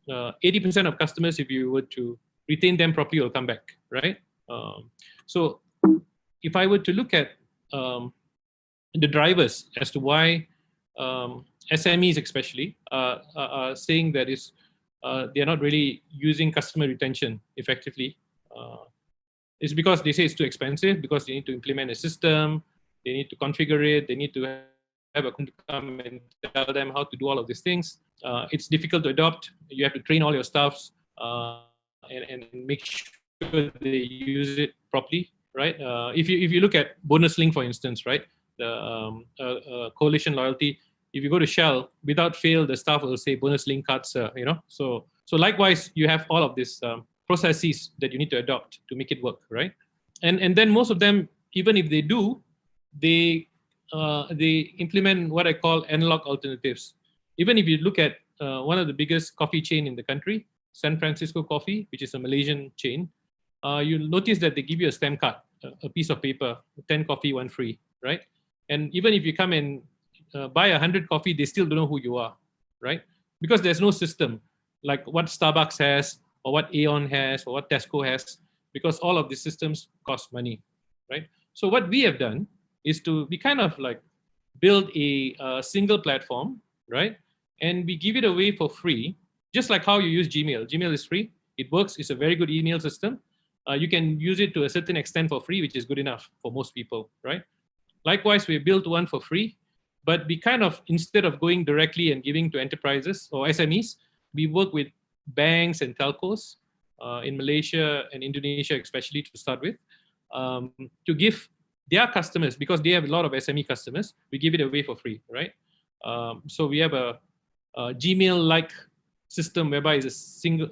[SPEAKER 4] 80% of customers, if you were to retain them properly, will come back, right? So if I were to look at the drivers as to why SMEs especially are saying that they're not really using customer retention effectively, it's because they say it's too expensive, because they need to implement a system, they need to configure it, they need to have a company come and tell them how to do all of these things. It's difficult to adopt. You have to train all your staffs and make sure they use it properly, right? If you look at bonus link, for instance, right? coalition loyalty. If you go to Shell, without fail, the staff will say bonus link cards, So likewise, you have all of these processes that you need to adopt to make it work, right? And then most of them, even if they do, they implement what I call analog alternatives. Even if you look at one of the biggest coffee chain in the country, San Francisco Coffee, which is a Malaysian chain, you'll notice that they give you a stamp card, a piece of paper, 10 coffee, 1 free, right? And even if you come and buy 100 coffee, they still don't know who you are, right? Because there's no system like what Starbucks has or what Aeon has or what Tesco has, because all of these systems cost money, right? So what we have done is we kind of like build a single platform, right? And we give it away for free, just like how you use Gmail. Gmail is free. It works. It's a very good email system. You can use it to a certain extent for free, which is good enough for most people, right? Likewise, we built one for free, but we kind of, instead of going directly and giving to enterprises or SMEs, we work with banks and telcos in Malaysia and Indonesia, especially to start with, to give their customers, because they have a lot of SME customers, we give it away for free, right? So we have a Gmail-like system whereby it's a single,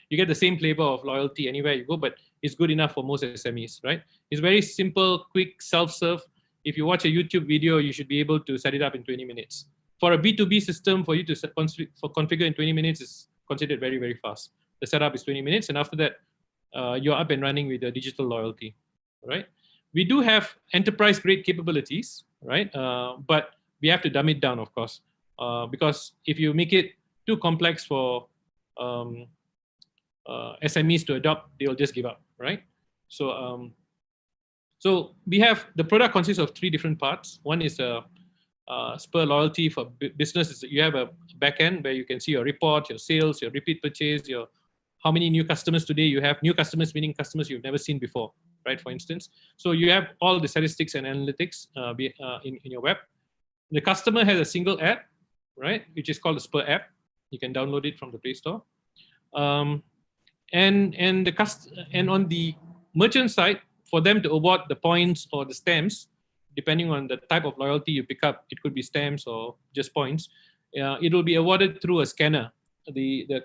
[SPEAKER 4] you get the same flavor of loyalty anywhere you go, but it's good enough for most SMEs, right? It's very simple, quick, self-serve. If you watch a YouTube video, you should be able to set it up in 20 minutes. For a B2B system, for you to configure in 20 minutes is considered very, very fast. The setup is 20 minutes, and after that, you're up and running with the digital loyalty, right? We do have enterprise-grade capabilities, right? But we have to dumb it down, of course, because if you make it too complex for SMEs to adopt, they'll just give up, right? So, so we have, the product consists of 3 different parts. One is Spurr loyalty for business. You have a backend where you can see your report, your sales, your repeat purchase, your how many new customers today you have. New customers meaning customers you've never seen before, right? For instance, so you have all the statistics and analytics in your web. The customer has a single app, right, which is called the Spurr app. You can download it from the Play Store. And on the merchant side, for them to award the points or the stamps, depending on the type of loyalty you pick up, it could be stamps or just points. It will be awarded through a scanner. The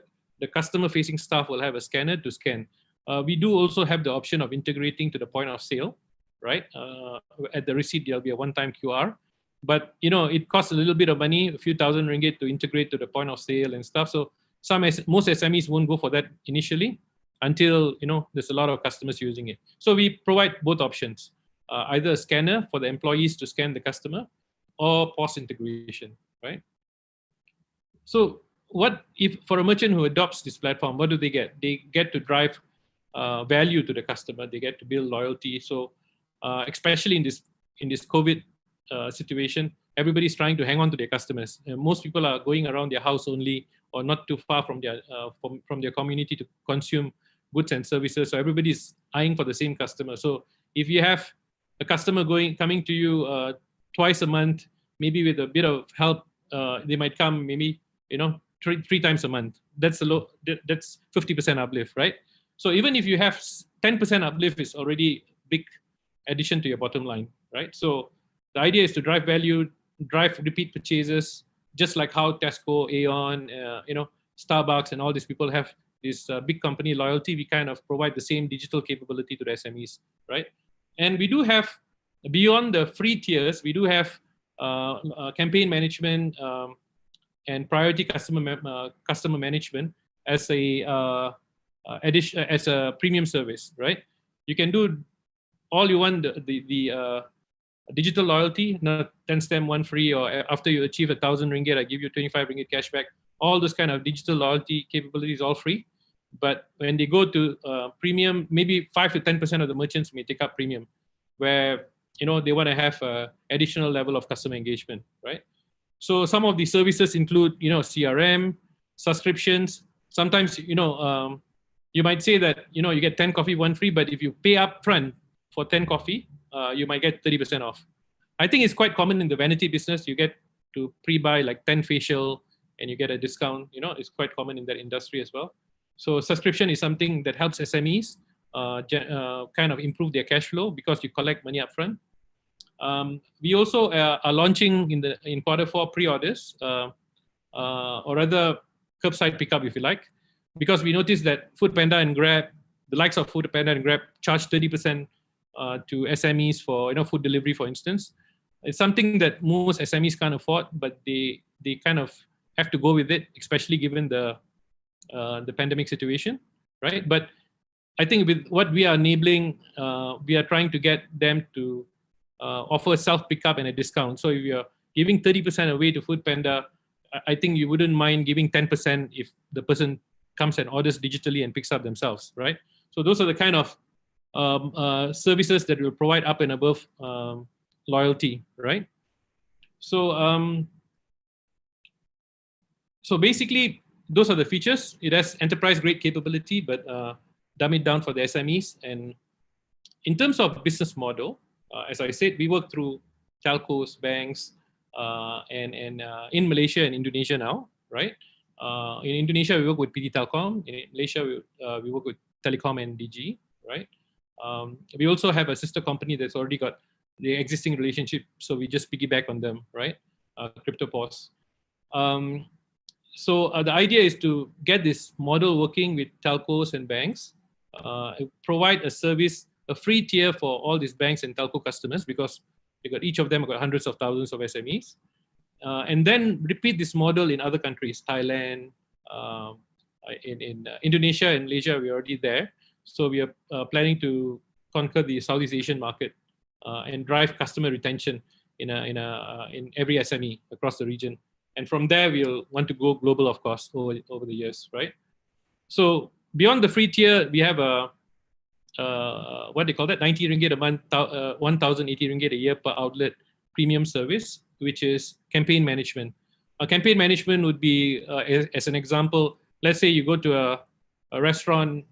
[SPEAKER 4] customer-facing staff will have a scanner to scan. We do also have the option of integrating to the point of sale, right? At the receipt, there'll be a one-time QR. But it costs a little bit of money, a few thousand ringgit to integrate to the point of sale and stuff. So most SMEs won't go for that initially until there's a lot of customers using it. So we provide both options, either a scanner for the employees to scan the customer, or POS integration, right? So what if for a merchant who adopts this platform, what do they get? They get to drive value to the customer. They get to build loyalty. So especially in this COVID situation, everybody's trying to hang on to their customers. Most people are going around their house only, or not too far from their community to consume goods and services. So everybody's eyeing for the same customer. So if you have a customer coming to you twice a month, maybe with a bit of help, they might come maybe three times a month. That's 50% uplift, right? So even if you have 10% uplift, is already big addition to your bottom line, right? So the idea is to drive value, drive repeat purchases, just like how Tesco, Aeon, Starbucks, and all these people have this big company loyalty. We kind of provide the same digital capability to the SMEs, right? And we do have, beyond the free tiers, we do have campaign management and priority customer management as a as a premium service, right? You can do all you want, the digital loyalty, not 10 stamp, 1 free, or after you achieve 1,000 ringgit, I give you 25 ringgit cashback. All those kind of digital loyalty capabilities, all free. But when they go to premium, maybe 5 to 10% of the merchants may take up premium, where they want to have additional level of customer engagement, right? So some of the services include CRM, subscriptions. Sometimes you might say that you get 10 coffee, 1 free, but if you pay up front for 10 coffee, you might get 30% off. I think it's quite common in the vanity business. You get to pre-buy like 10 facial and you get a discount. It's quite common in that industry as well. So subscription is something that helps SMEs kind of improve their cash flow because you collect money up front. We also are launching in Q4 pre-orders, or rather curbside pickup, if you like, because we noticed that FoodPanda and Grab, the likes of FoodPanda and Grab, charge 30% to SMEs for food delivery, for instance. It's something that most SMEs can't afford, but they kind of have to go with it, especially given the pandemic situation, right? But I think with what we are enabling, we are trying to get them to offer self pickup and a discount. So if you're giving 30% away to FoodPanda, I think you wouldn't mind giving 10% if the person comes and orders digitally and picks up themselves, right? So those are the kind of services that will provide up and above loyalty, right? So so basically, those are the features. It has enterprise-grade capability, but dumb it down for the SMEs. And in terms of business model, as I said, we work through telcos, banks, and in Malaysia and Indonesia now, right? In Indonesia, we work with PT Telkom. In Malaysia, we work with Telecom and DG, right? We also have a sister company that's already got the existing relationship, so we just piggyback on them, right? CryptoPos. So the idea is to get this model working with telcos and banks, provide a service, a free tier for all these banks and telco customers, because each of them have got hundreds of thousands of SMEs, and then repeat this model in other countries, Thailand, in Indonesia and Malaysia. We're already there, so we are planning to conquer the Southeast Asian market and drive customer retention in every SME across the region. And from there, we'll want to go global, of course, over the years, right? So beyond the free tier, we have a what they call that, 90 ringgit a month, 1,080 ringgit a year per outlet premium service, which is campaign management. Campaign management would be, as an example, let's say you go to a restaurant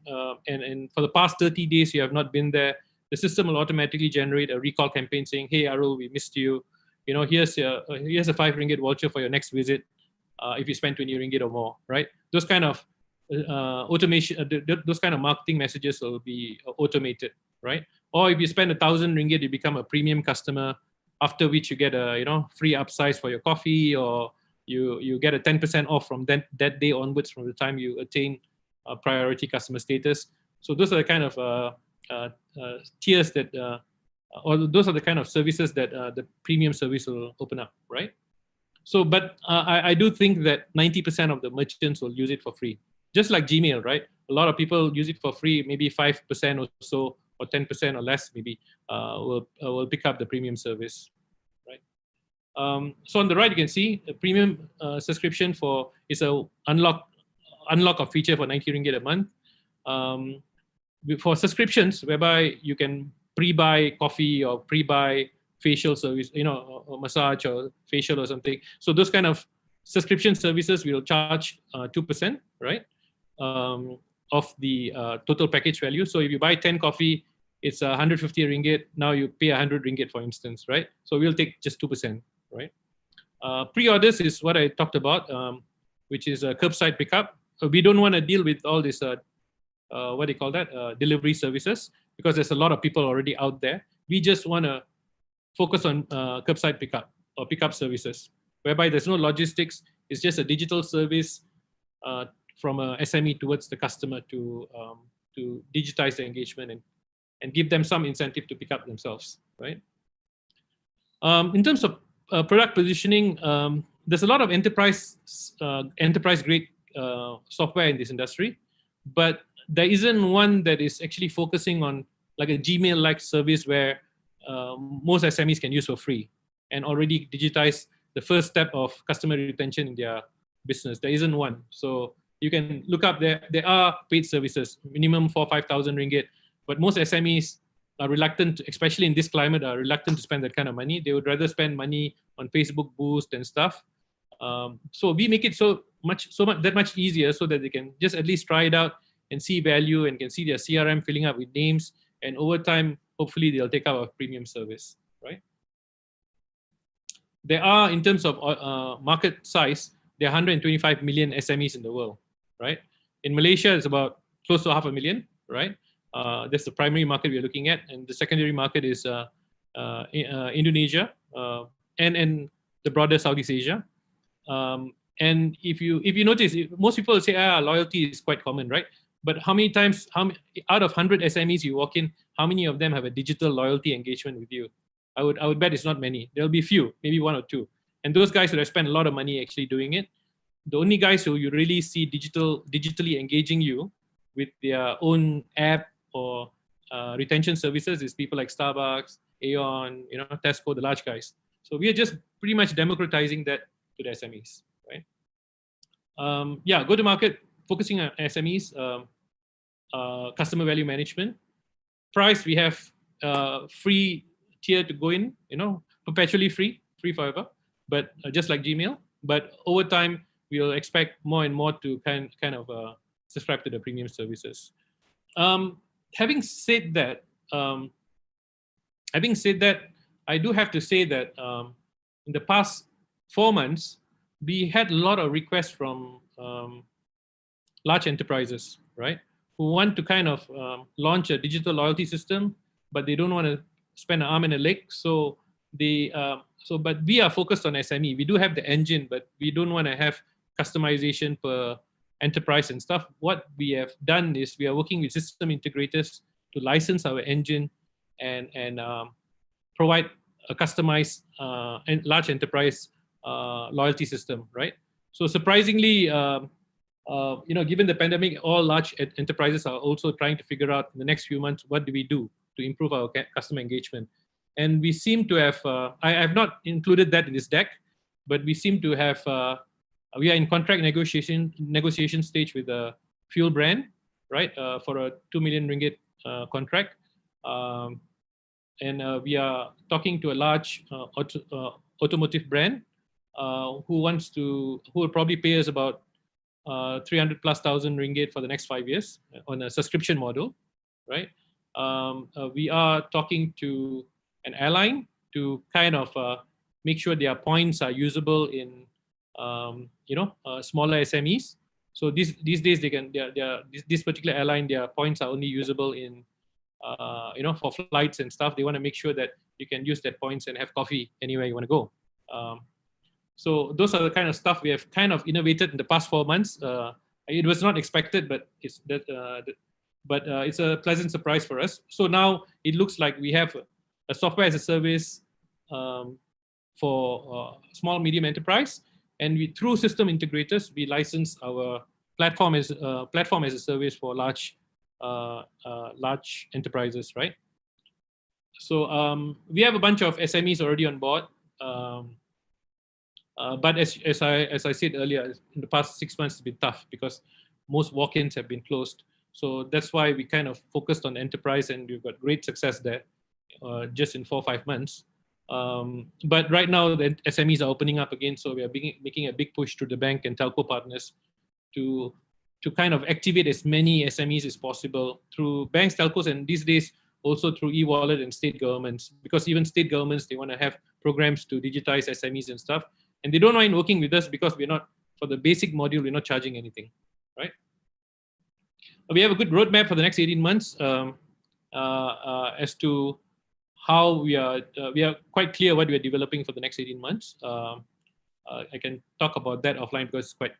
[SPEAKER 4] and for the past 30 days you have not been there. The system will automatically generate a recall campaign saying, "Hey, Arul, we missed you. Here's a 5 ringgit voucher for your next visit if you spend 20 ringgit or more," right? Those kind of automation, those kind of marketing messages will be automated, right? Or if you spend 1,000 ringgit, you become a premium customer, after which you get a free upsize for your coffee, or you get a 10% off from that day onwards from the time you attain priority customer status. So those are the kind of tiers that, or those are the kind of services that the premium service will open up, right? So, but I do think that 90% of the merchants will use it for free. Just like Gmail, right? A lot of people use it for free, maybe 5% or so, or 10% or less maybe, will pick up the premium service, right? So on the right, you can see a premium subscription is a unlock of feature for 90 ringgit a month. For subscriptions, whereby you can pre-buy coffee or pre-buy facial service, or massage or facial or something. So those kind of subscription services will charge 2%, right, of the total package value. So if you buy 10 coffee, it's 150 ringgit. Now you pay 100 ringgit, for instance, right? So we'll take just 2%, right? Pre-orders is what I talked about, which is a curbside pickup. We don't want to deal with all this, what do you call that, delivery services, because there's a lot of people already out there. We just want to focus on curbside pickup or pickup services, whereby there's no logistics. It's just a digital service from a SME towards the customer to digitize the engagement and give them some incentive to pick up themselves, right? In terms of product positioning, there's a lot of enterprise-grade software in this industry, but there isn't one that is actually focusing on like a Gmail-like service where most SMEs can use for free and already digitize the first step of customer retention in their business. There isn't one. So you can look up there. There are paid services, minimum 4,000-5,000 ringgit, but most SMEs are reluctant, especially in this climate, are reluctant to spend that kind of money. They would rather spend money on Facebook boost and stuff. So we make it so much easier so that they can just at least try it out and see value and can see their CRM filling up with names, and over time, hopefully they'll take up a premium service, right? There are, in terms of market size, there are 125 million SMEs in the world, right? In Malaysia, it's about close to 500,000, right? That's the primary market we're looking at, and the secondary market is Indonesia, and the broader Southeast Asia. And if you notice, most people say, loyalty is quite common, right? But how many times, out of 100 SMEs you walk in, how many of them have a digital loyalty engagement with you? I would bet it's not many. There'll be few, maybe one or two. And those guys would have spent a lot of money actually doing it. The only guys who you really see digitally engaging you with their own app or retention services is people like Starbucks, Aeon, Tesco, the large guys. So we are just pretty much democratizing that to the SMEs, right? Go to market, focusing on SMEs, customer value management. Price, we have free tier to go in, perpetually free forever, but just like Gmail. But over time, we'll expect more and more to kind of subscribe to the premium services. Having said that, I do have to say that in the past 4 months, we had a lot of requests from large enterprises, right, who want to kind of launch a digital loyalty system, but they don't want to spend an arm and a leg. So but we are focused on SME. We do have the engine, but we don't want to have customization per enterprise and stuff. What we have done is we are working with system integrators to license our engine and provide a customized and large enterprise loyalty system, right? So surprisingly, given the pandemic, all large enterprises are also trying to figure out in the next few months, what do we do to improve our customer engagement? And we seem to have, I have not included that in this deck, but we seem to have, we are in contract negotiation stage with a fuel brand, right, for a 2 million ringgit contract. And we are talking to a large automotive brand who will probably pay us about 300,000+ ringgit for the next 5 years on a subscription model, right? We are talking to an airline to kind of make sure their points are usable in smaller SMEs. So these days this particular airline, their points are only usable in for flights and stuff. They want to make sure that you can use that points and have coffee anywhere you want to go. So those are the kind of stuff we have kind of innovated in the past 4 months. It was not expected, but it's a pleasant surprise for us. So now it looks like we have a software as a service for small medium enterprise, and through system integrators we license our platform as a service for large enterprises, right? So we have a bunch of SMEs already on board. But as I said earlier, in the past 6 months it's been tough because most walk-ins have been closed. So that's why we kind of focused on enterprise, and we've got great success there just in 4 or 5 months. But right now the SMEs are opening up again, so we are making a big push to the bank and telco partners to kind of activate as many SMEs as possible through banks, telcos, and these days also through e-wallet and state governments, because even state governments, they want to have programs to digitize SMEs and stuff. And they don't mind working with us because we're not, for the basic module, we're not charging anything, right? We have a good roadmap for the next 18 months as to how we are quite clear what we are developing for the next 18 months. I can talk about that offline because it's quite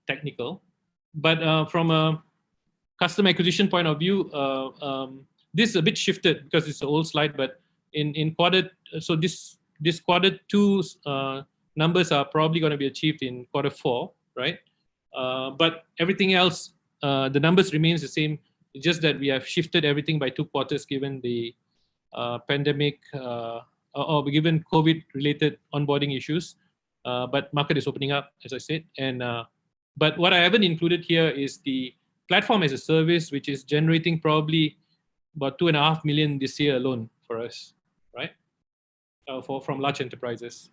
[SPEAKER 4] technical. But from a customer acquisition point of view, this is a bit shifted because it's an old slide, but in quarter, so this quarter 2's numbers are probably going to be achieved in quarter 4, right? But everything else, the numbers remains the same. It's just that we have shifted everything by 2 quarters given the pandemic or given COVID-related onboarding issues. But market is opening up, as I said. And but what I haven't included here is the platform as a service, which is generating probably about 2.5 million this year alone for us, right? From large enterprises.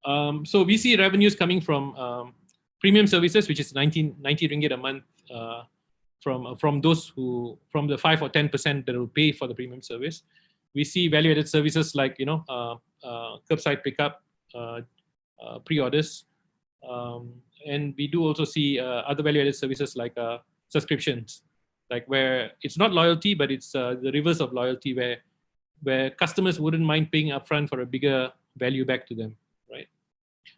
[SPEAKER 4] So we see revenues coming from premium services, which is 90 ringgit a month from the 5 or 10% that will pay for the premium service. We see value-added services like curbside pickup, pre-orders, and we do also see other value-added services like subscriptions, like where it's not loyalty, but it's the reverse of loyalty, where where customers wouldn't mind paying upfront for a bigger value back to them, right?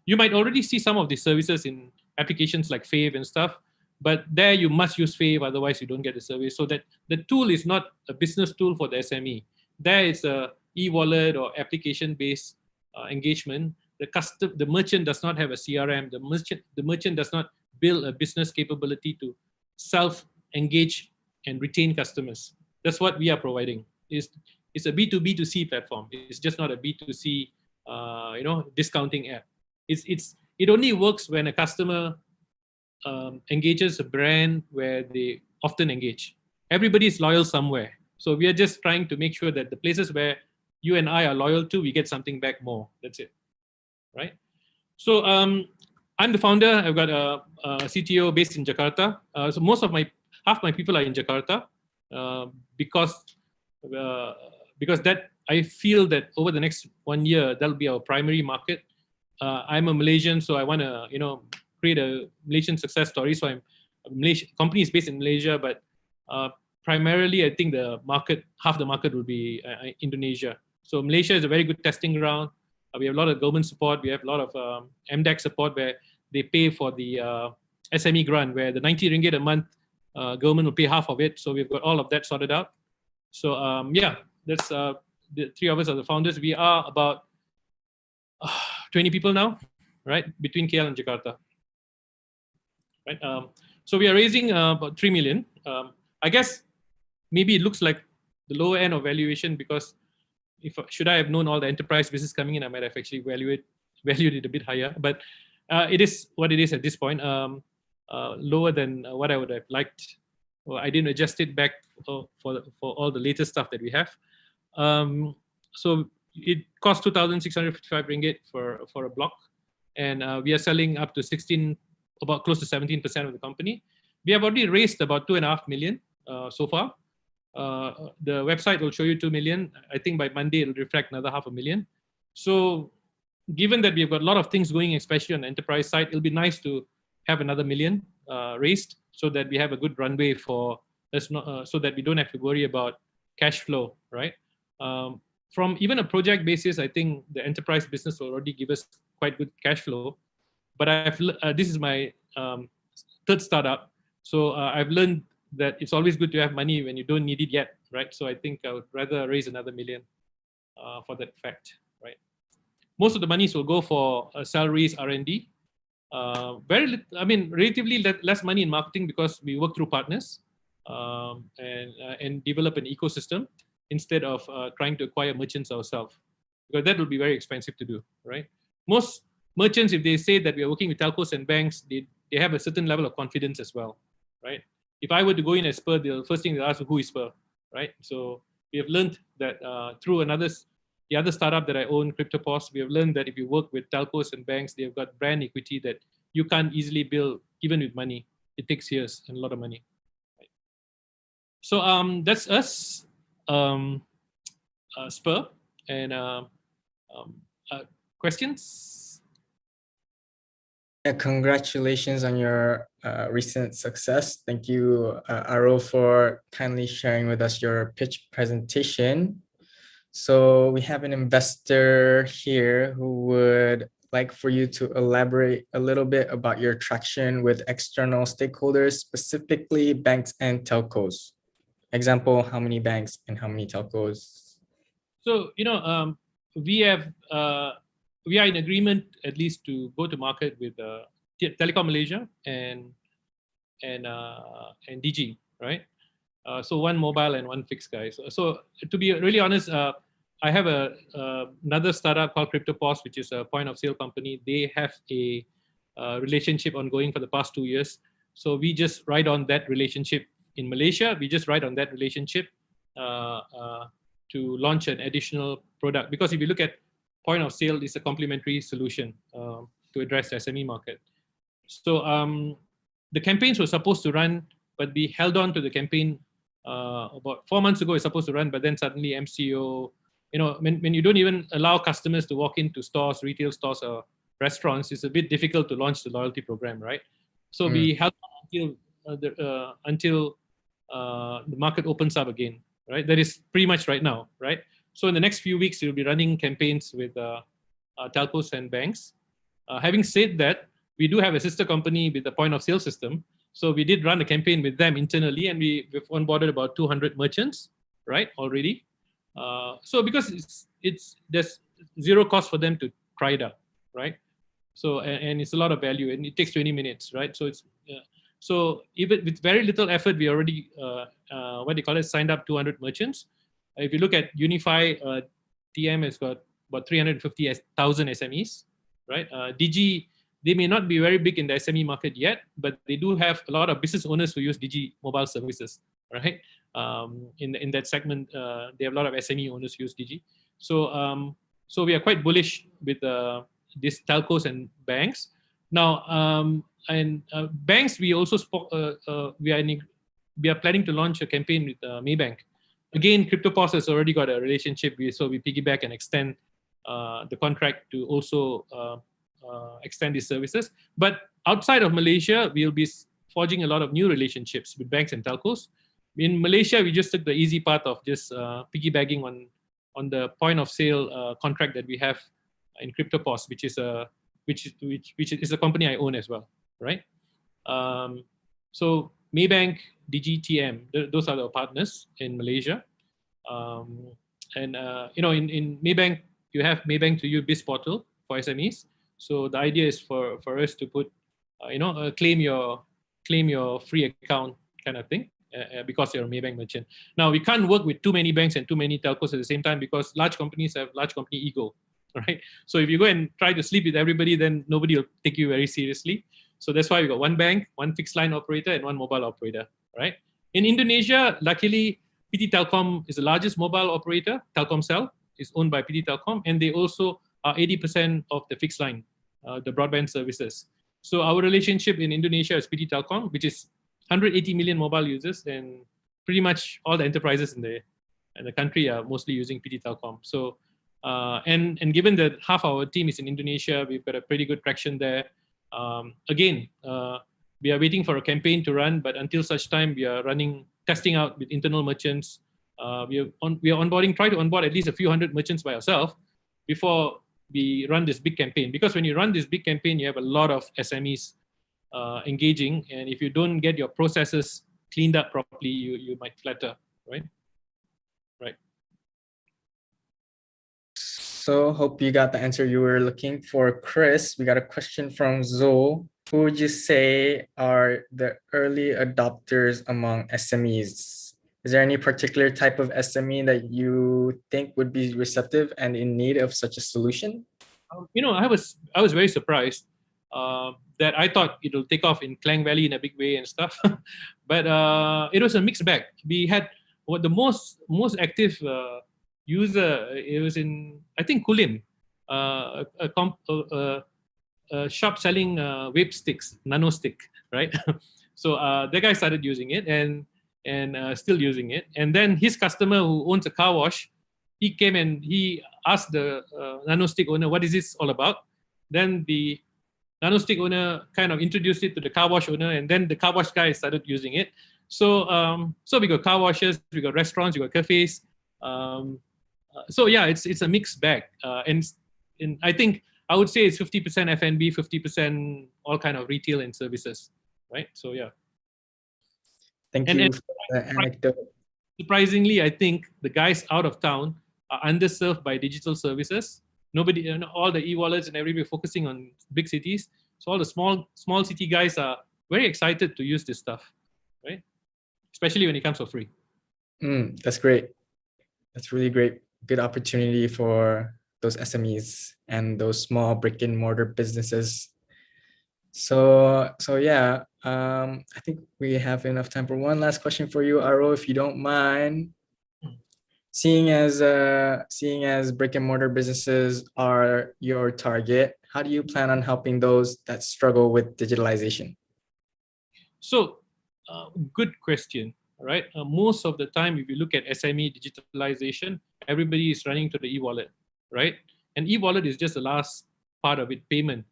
[SPEAKER 4] You might already see some of these services in applications like Fave and stuff, but there you must use Fave, otherwise you don't get the service. So that the tool is not a business tool for the SME. There it's a e-wallet or application-based engagement. The merchant does not have a CRM. The merchant does not build a business capability to self-engage and retain customers. That's what we are providing. It's a B2B2C platform. It's just not a B2C, discounting app. It only works when a customer engages a brand where they often engage. Everybody is loyal somewhere. So we are just trying to make sure that the places where you and I are loyal to, we get something back more. That's it, right? So I'm the founder. I've got a CTO based in Jakarta. So half my people are in Jakarta because that I feel that over the next 1 year, that'll be our primary market. I'm a Malaysian, so I want to, create a Malaysian success story. So company is based in Malaysia, but primarily I think half the market will be Indonesia. So Malaysia is a very good testing ground. We have a lot of government support. We have a lot of MDEC support where they pay for the SME grant, where the 90 ringgit a month, government will pay half of it. So we've got all of that sorted out. So that's the three of us are the founders. We are about 20 people now, right? Between KL and Jakarta. Right. So we are raising about 3 million. I guess maybe it looks like the lower end of valuation because should I have known all the enterprise business coming in, I might have actually valued it a bit higher. But it is what it is at this point. Lower than what I would have liked. Well, I didn't adjust it back for all the latest stuff that we have. So it costs 2,655 ringgit for a block, and we are selling up to about close to 17% of the company. We have already raised about 2.5 million so far. The website will show you 2 million. I think by Monday it'll reflect another 500,000. So given that we've got a lot of things going, especially on the enterprise side, it'll be nice to have another 1 million raised so that we have a good runway so that we don't have to worry about cash flow, right? From even a project basis, I think the enterprise business will already give us quite good cash flow. But this is my third startup. So I've learned that it's always good to have money when you don't need it yet, right? So I think I would rather raise another 1 million for that fact, right? Most of the monies will go for salaries, R&D. Relatively less money in marketing because we work through partners and develop an ecosystem instead of trying to acquire merchants ourselves, because that would be very expensive to do, right? Most merchants, if they say that we are working with telcos and banks, they have a certain level of confidence as well, right? If I were to go in as Spurr, the first thing they'll ask, who is Spurr, right? So we have learned that through the other startup that I own, CryptoPos, we have learned that if you work with telcos and banks, they've got brand equity that you can't easily build, even with money. It takes years and a lot of money. Right? So that's us, Spurr. And questions?
[SPEAKER 1] Yeah, congratulations on your recent success. Thank you, Aro, for kindly sharing with us your pitch presentation. So we have an investor here who would like for you to elaborate a little bit about your traction with external stakeholders, specifically banks and telcos. Example, how many banks and how many telcos?
[SPEAKER 4] So, we are in agreement at least to go to market with Telekom Malaysia and DG, right? So one mobile and one fixed, guys. So to be really honest, I have another startup called CryptoPos, which is a point of sale company. They have a relationship ongoing for the past 2 years. So we just ride on that relationship in Malaysia. We just ride on that relationship to launch an additional product. Because if you look at point of sale, it's a complementary solution to address the SME market. So the campaigns were supposed to run, but we held on to the campaign about 4 months ago. It's supposed to run, but then suddenly MCO, when you don't even allow customers to walk into stores, retail stores or restaurants, it's a bit difficult to launch the loyalty program, right? So we held on until the market opens up again, right? That is pretty much right now, right? So in the next few weeks, we'll be running campaigns with telcos and banks. Having said that, we do have a sister company with a point of sale system. So we did run a campaign with them internally, and we've onboarded about 200 merchants, right, already. So because there's zero cost for them to try it out, right? So and it's a lot of value, and it takes 20 minutes, right? So it's so even with very little effort, we already signed up 200 merchants. If you look at Unify, TM has got about 350,000 SMEs, right? Digi, they may not be very big in the SME market yet, but they do have a lot of business owners who use Digi mobile services, right? In that segment, they have a lot of SME owners who use Digi. So so we are quite bullish with these telcos and banks. Now, banks, we also spoke. We are planning to launch a campaign with Maybank. Again, CryptoPos has already got a relationship, so we piggyback and extend the contract to also extend these services. But outside of Malaysia, we'll be forging a lot of new relationships with banks and telcos. In Malaysia, we just took the easy path of just piggybacking on the point of sale contract that we have in CryptoPos, which is a company I own as well, right? So Maybank, Digi, TM, those are our partners in Malaysia. In Maybank, you have Maybank to you Biz Portal for SMEs. So the idea is for us to put, claim your free account kind of thing because you're a Maybank merchant. Now we can't work with too many banks and too many telcos at the same time because large companies have large company ego, right? So if you go and try to sleep with everybody, then nobody will take you very seriously. So that's why we got one bank, one fixed line operator, and one mobile operator, right? In Indonesia, luckily, PT Telkom is the largest mobile operator. Telkomsel is owned by PT Telkom, and they also are 80% of the fixed line, the broadband services. So our relationship in Indonesia is PT Telkom, which is 180 million mobile users, and pretty much all the enterprises in the country are mostly using PT Telkom. So, and given that half our team is in Indonesia, we've got a pretty good traction there. Again, we are waiting for a campaign to run, but until such time, we are testing out with internal merchants. We are onboarding, try to onboard at least a few hundred merchants by ourselves before we run this big campaign. Because when you run this big campaign, you have a lot of SMEs engaging, and if you don't get your processes cleaned up properly, you might flatter, right? Right.
[SPEAKER 1] So hope you got the answer you were looking for. Chris, we got a question from Zoe. Who would you say are the early adopters among SMEs? Is there any particular type of SME that you think would be receptive and in need of such a solution?
[SPEAKER 4] I was very surprised that I thought it'll take off in Klang Valley in a big way and stuff, but it was a mixed bag. We had the most active user. It was in, I think, Kulim, a shop selling vape sticks, nano stick, right? So that guy started using it and still using it. And then his customer who owns a car wash, he came and he asked the nano stick owner, what is this all about? Then the nano stick owner kind of introduced it to the car wash owner, and then the car wash guy started using it. So so we got car washes, we got restaurants, we got cafes. So yeah, it's a mixed bag. And I think I would say it's 50% F&B, 50% all kind of retail and services, right? So yeah.
[SPEAKER 1] Thank you for the anecdote.
[SPEAKER 4] Surprisingly, I think the guys out of town are underserved by digital services. Nobody, all the e-wallets and everybody focusing on big cities. So all the small city guys are very excited to use this stuff, right? Especially when it comes for free.
[SPEAKER 1] That's great. That's really great. Good opportunity for those SMEs and those small brick and mortar businesses. So yeah, I think we have enough time for one last question for you, Aro, if you don't mind. Seeing as brick and mortar businesses are your target, how do you plan on helping those that struggle with digitalization?
[SPEAKER 4] So, good question, right? Most of the time, if you look at SME digitalization, everybody is running to the e-wallet, right? And e-wallet is just the last part of it, payment.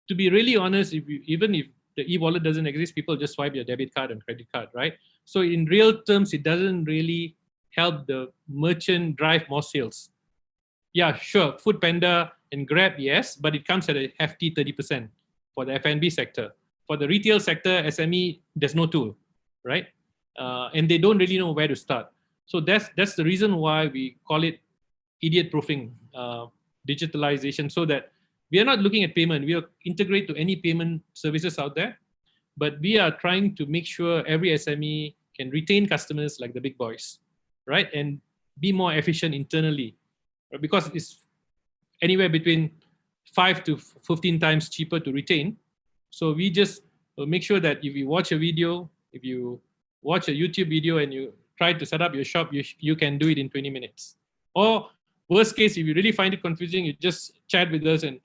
[SPEAKER 4] To be really honest, even if the e-wallet doesn't exist, people just swipe your debit card and credit card, right? So in real terms, it doesn't really help the merchant drive more sales. Yeah, sure. Foodpanda and Grab, yes, but it comes at a hefty 30% for the F&B sector. For the retail sector, SME, there's no tool, right? And they don't really know where to start. So that's the reason why we call it idiot-proofing digitalization, so that we are not looking at payment. We are integrate to any payment services out there, but we are trying to make sure every SME can retain customers like the big boys, right? And be more efficient internally, because it's anywhere between 5 to 15 times cheaper to retain. So we just make sure that if you watch a video, if you watch a YouTube video and you try to set up your shop, you can do it in 20 minutes. Or worst case, if you really find it confusing, you just chat with us and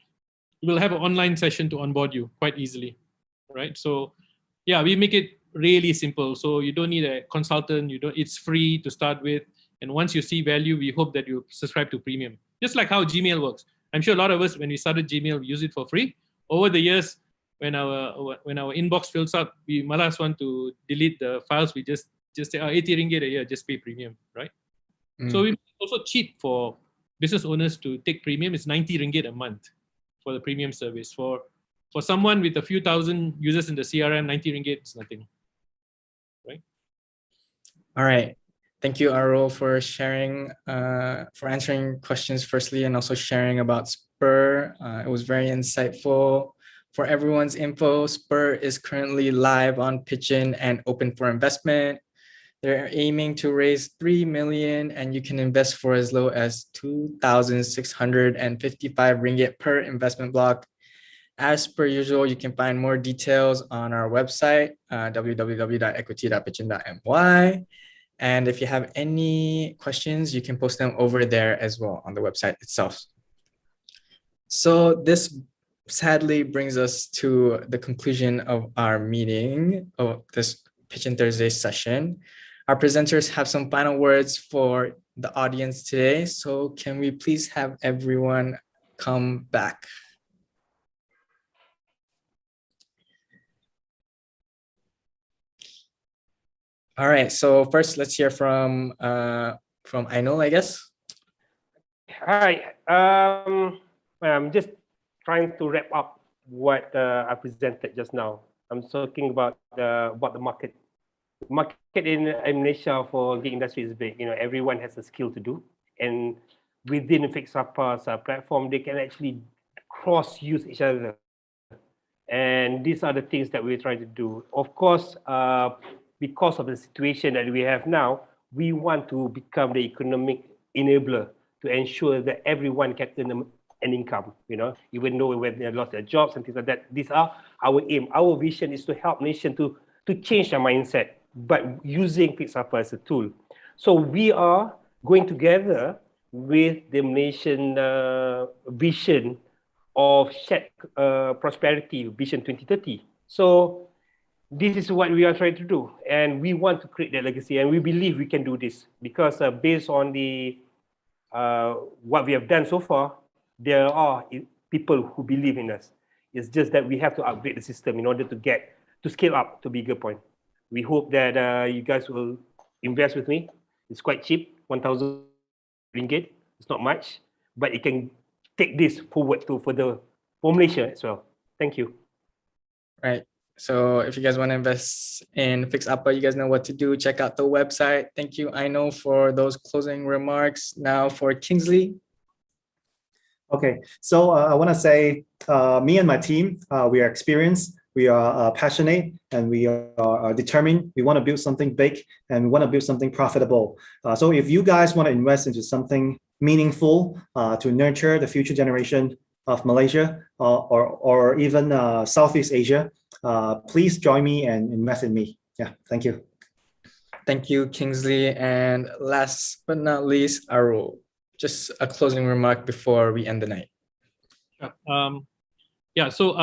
[SPEAKER 4] we'll have an online session to onboard you quite easily, right? So yeah, we make it really simple. So you don't need a consultant. It's free to start with. And once you see value, we hope that you subscribe to premium. Just like how Gmail works. I'm sure a lot of us, when we started Gmail, we use it for free. Over the years, when our inbox fills up, we malas want to delete the files. We just say, 80 ringgit a year, just pay premium, right? So it's also cheap for business owners to take premium. It's 90 ringgit a month for the premium service. For someone with a few thousand users in the CRM, 90 ringgit is nothing, right?
[SPEAKER 1] All right. Thank you, Arul, for sharing, for answering questions firstly, and also sharing about Spurr. It was very insightful. For everyone's info, Spurr is currently live on pitchIN and open for investment. They're aiming to raise 3 million, and you can invest for as low as 2,655 ringgit per investment block. As per usual, you can find more details on our website, www.equity.pitchin.my. And if you have any questions, you can post them over there as well on the website itself. So this sadly brings us to the conclusion of our meeting, of this pitchIN Thursday session. Our presenters have some final words for the audience today. So can we please have everyone come back? All right, so first let's hear from Ainul, I guess.
[SPEAKER 2] Hi, I'm just trying to wrap up what I presented just now. I'm talking about the market. The market in Malaysia for gig industry is big. You know, everyone has a skill to do, and within FixApa's platform, they can actually cross-use each other. And these are the things that we're trying to do. Of course, because of the situation that we have now, we want to become the economic enabler to ensure that everyone can earn an income, you know, even though when they lost their jobs and things like that. These are our aim. Our vision is to help nation to change their mindset, but using FixApa as a tool. So we are going together with the Malaysian vision of shared prosperity, Vision 2030. So this is what we are trying to do, and we want to create that legacy, and we believe we can do this because based on the what we have done so far, there are people who believe in us. It's just that we have to upgrade the system in order to scale up to bigger point. We hope that you guys will invest with me. It's quite cheap, 1,000 ringgit. It's not much, but it can take this forward to for Malaysia as well. Thank you.
[SPEAKER 1] Right. So if you guys want to invest in FixApa, you guys know what to do. Check out the website. Thank you, Aino, for those closing remarks. Now for Kingsley.
[SPEAKER 3] Okay, so I want to say, me and my team, we are experienced, we are passionate, and we are determined. We want to build something big, and we want to build something profitable. So if you guys want to invest into something meaningful to nurture the future generation of Malaysia or even Southeast Asia, please join me and invest in me. Yeah, thank you.
[SPEAKER 1] Thank you, Kingsley. And last but not least, Arul. Just a closing remark before we end the night.
[SPEAKER 4] So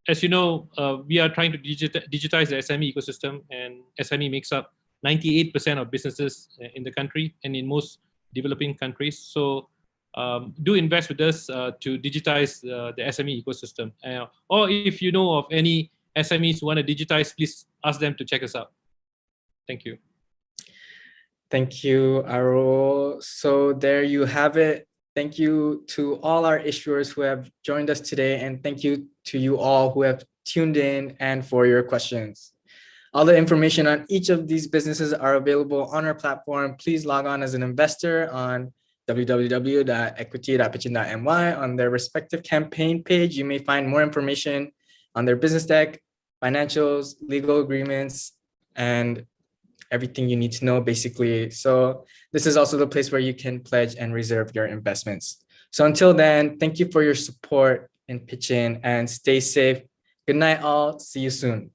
[SPEAKER 4] as you know, we are trying to digitize the SME ecosystem, and SME makes up 98% of businesses in the country and in most developing countries. So do invest with us to digitize the SME ecosystem. Or if you know of any SMEs who want to digitize, please ask them to check us out. Thank you.
[SPEAKER 1] Thank you, Arul. So there you have it. Thank you to all our issuers who have joined us today, and thank you to you all who have tuned in and for your questions. All the information on each of these businesses are available on our platform. Please log on as an investor on www.equity.pitchin.my. On their respective campaign page, you may find more information on their business deck, financials, legal agreements, and everything you need to know, basically. So this is also the place where you can pledge and reserve your investments. So until then, thank you for your support in pitchIN and stay safe. Good night, all. See you soon.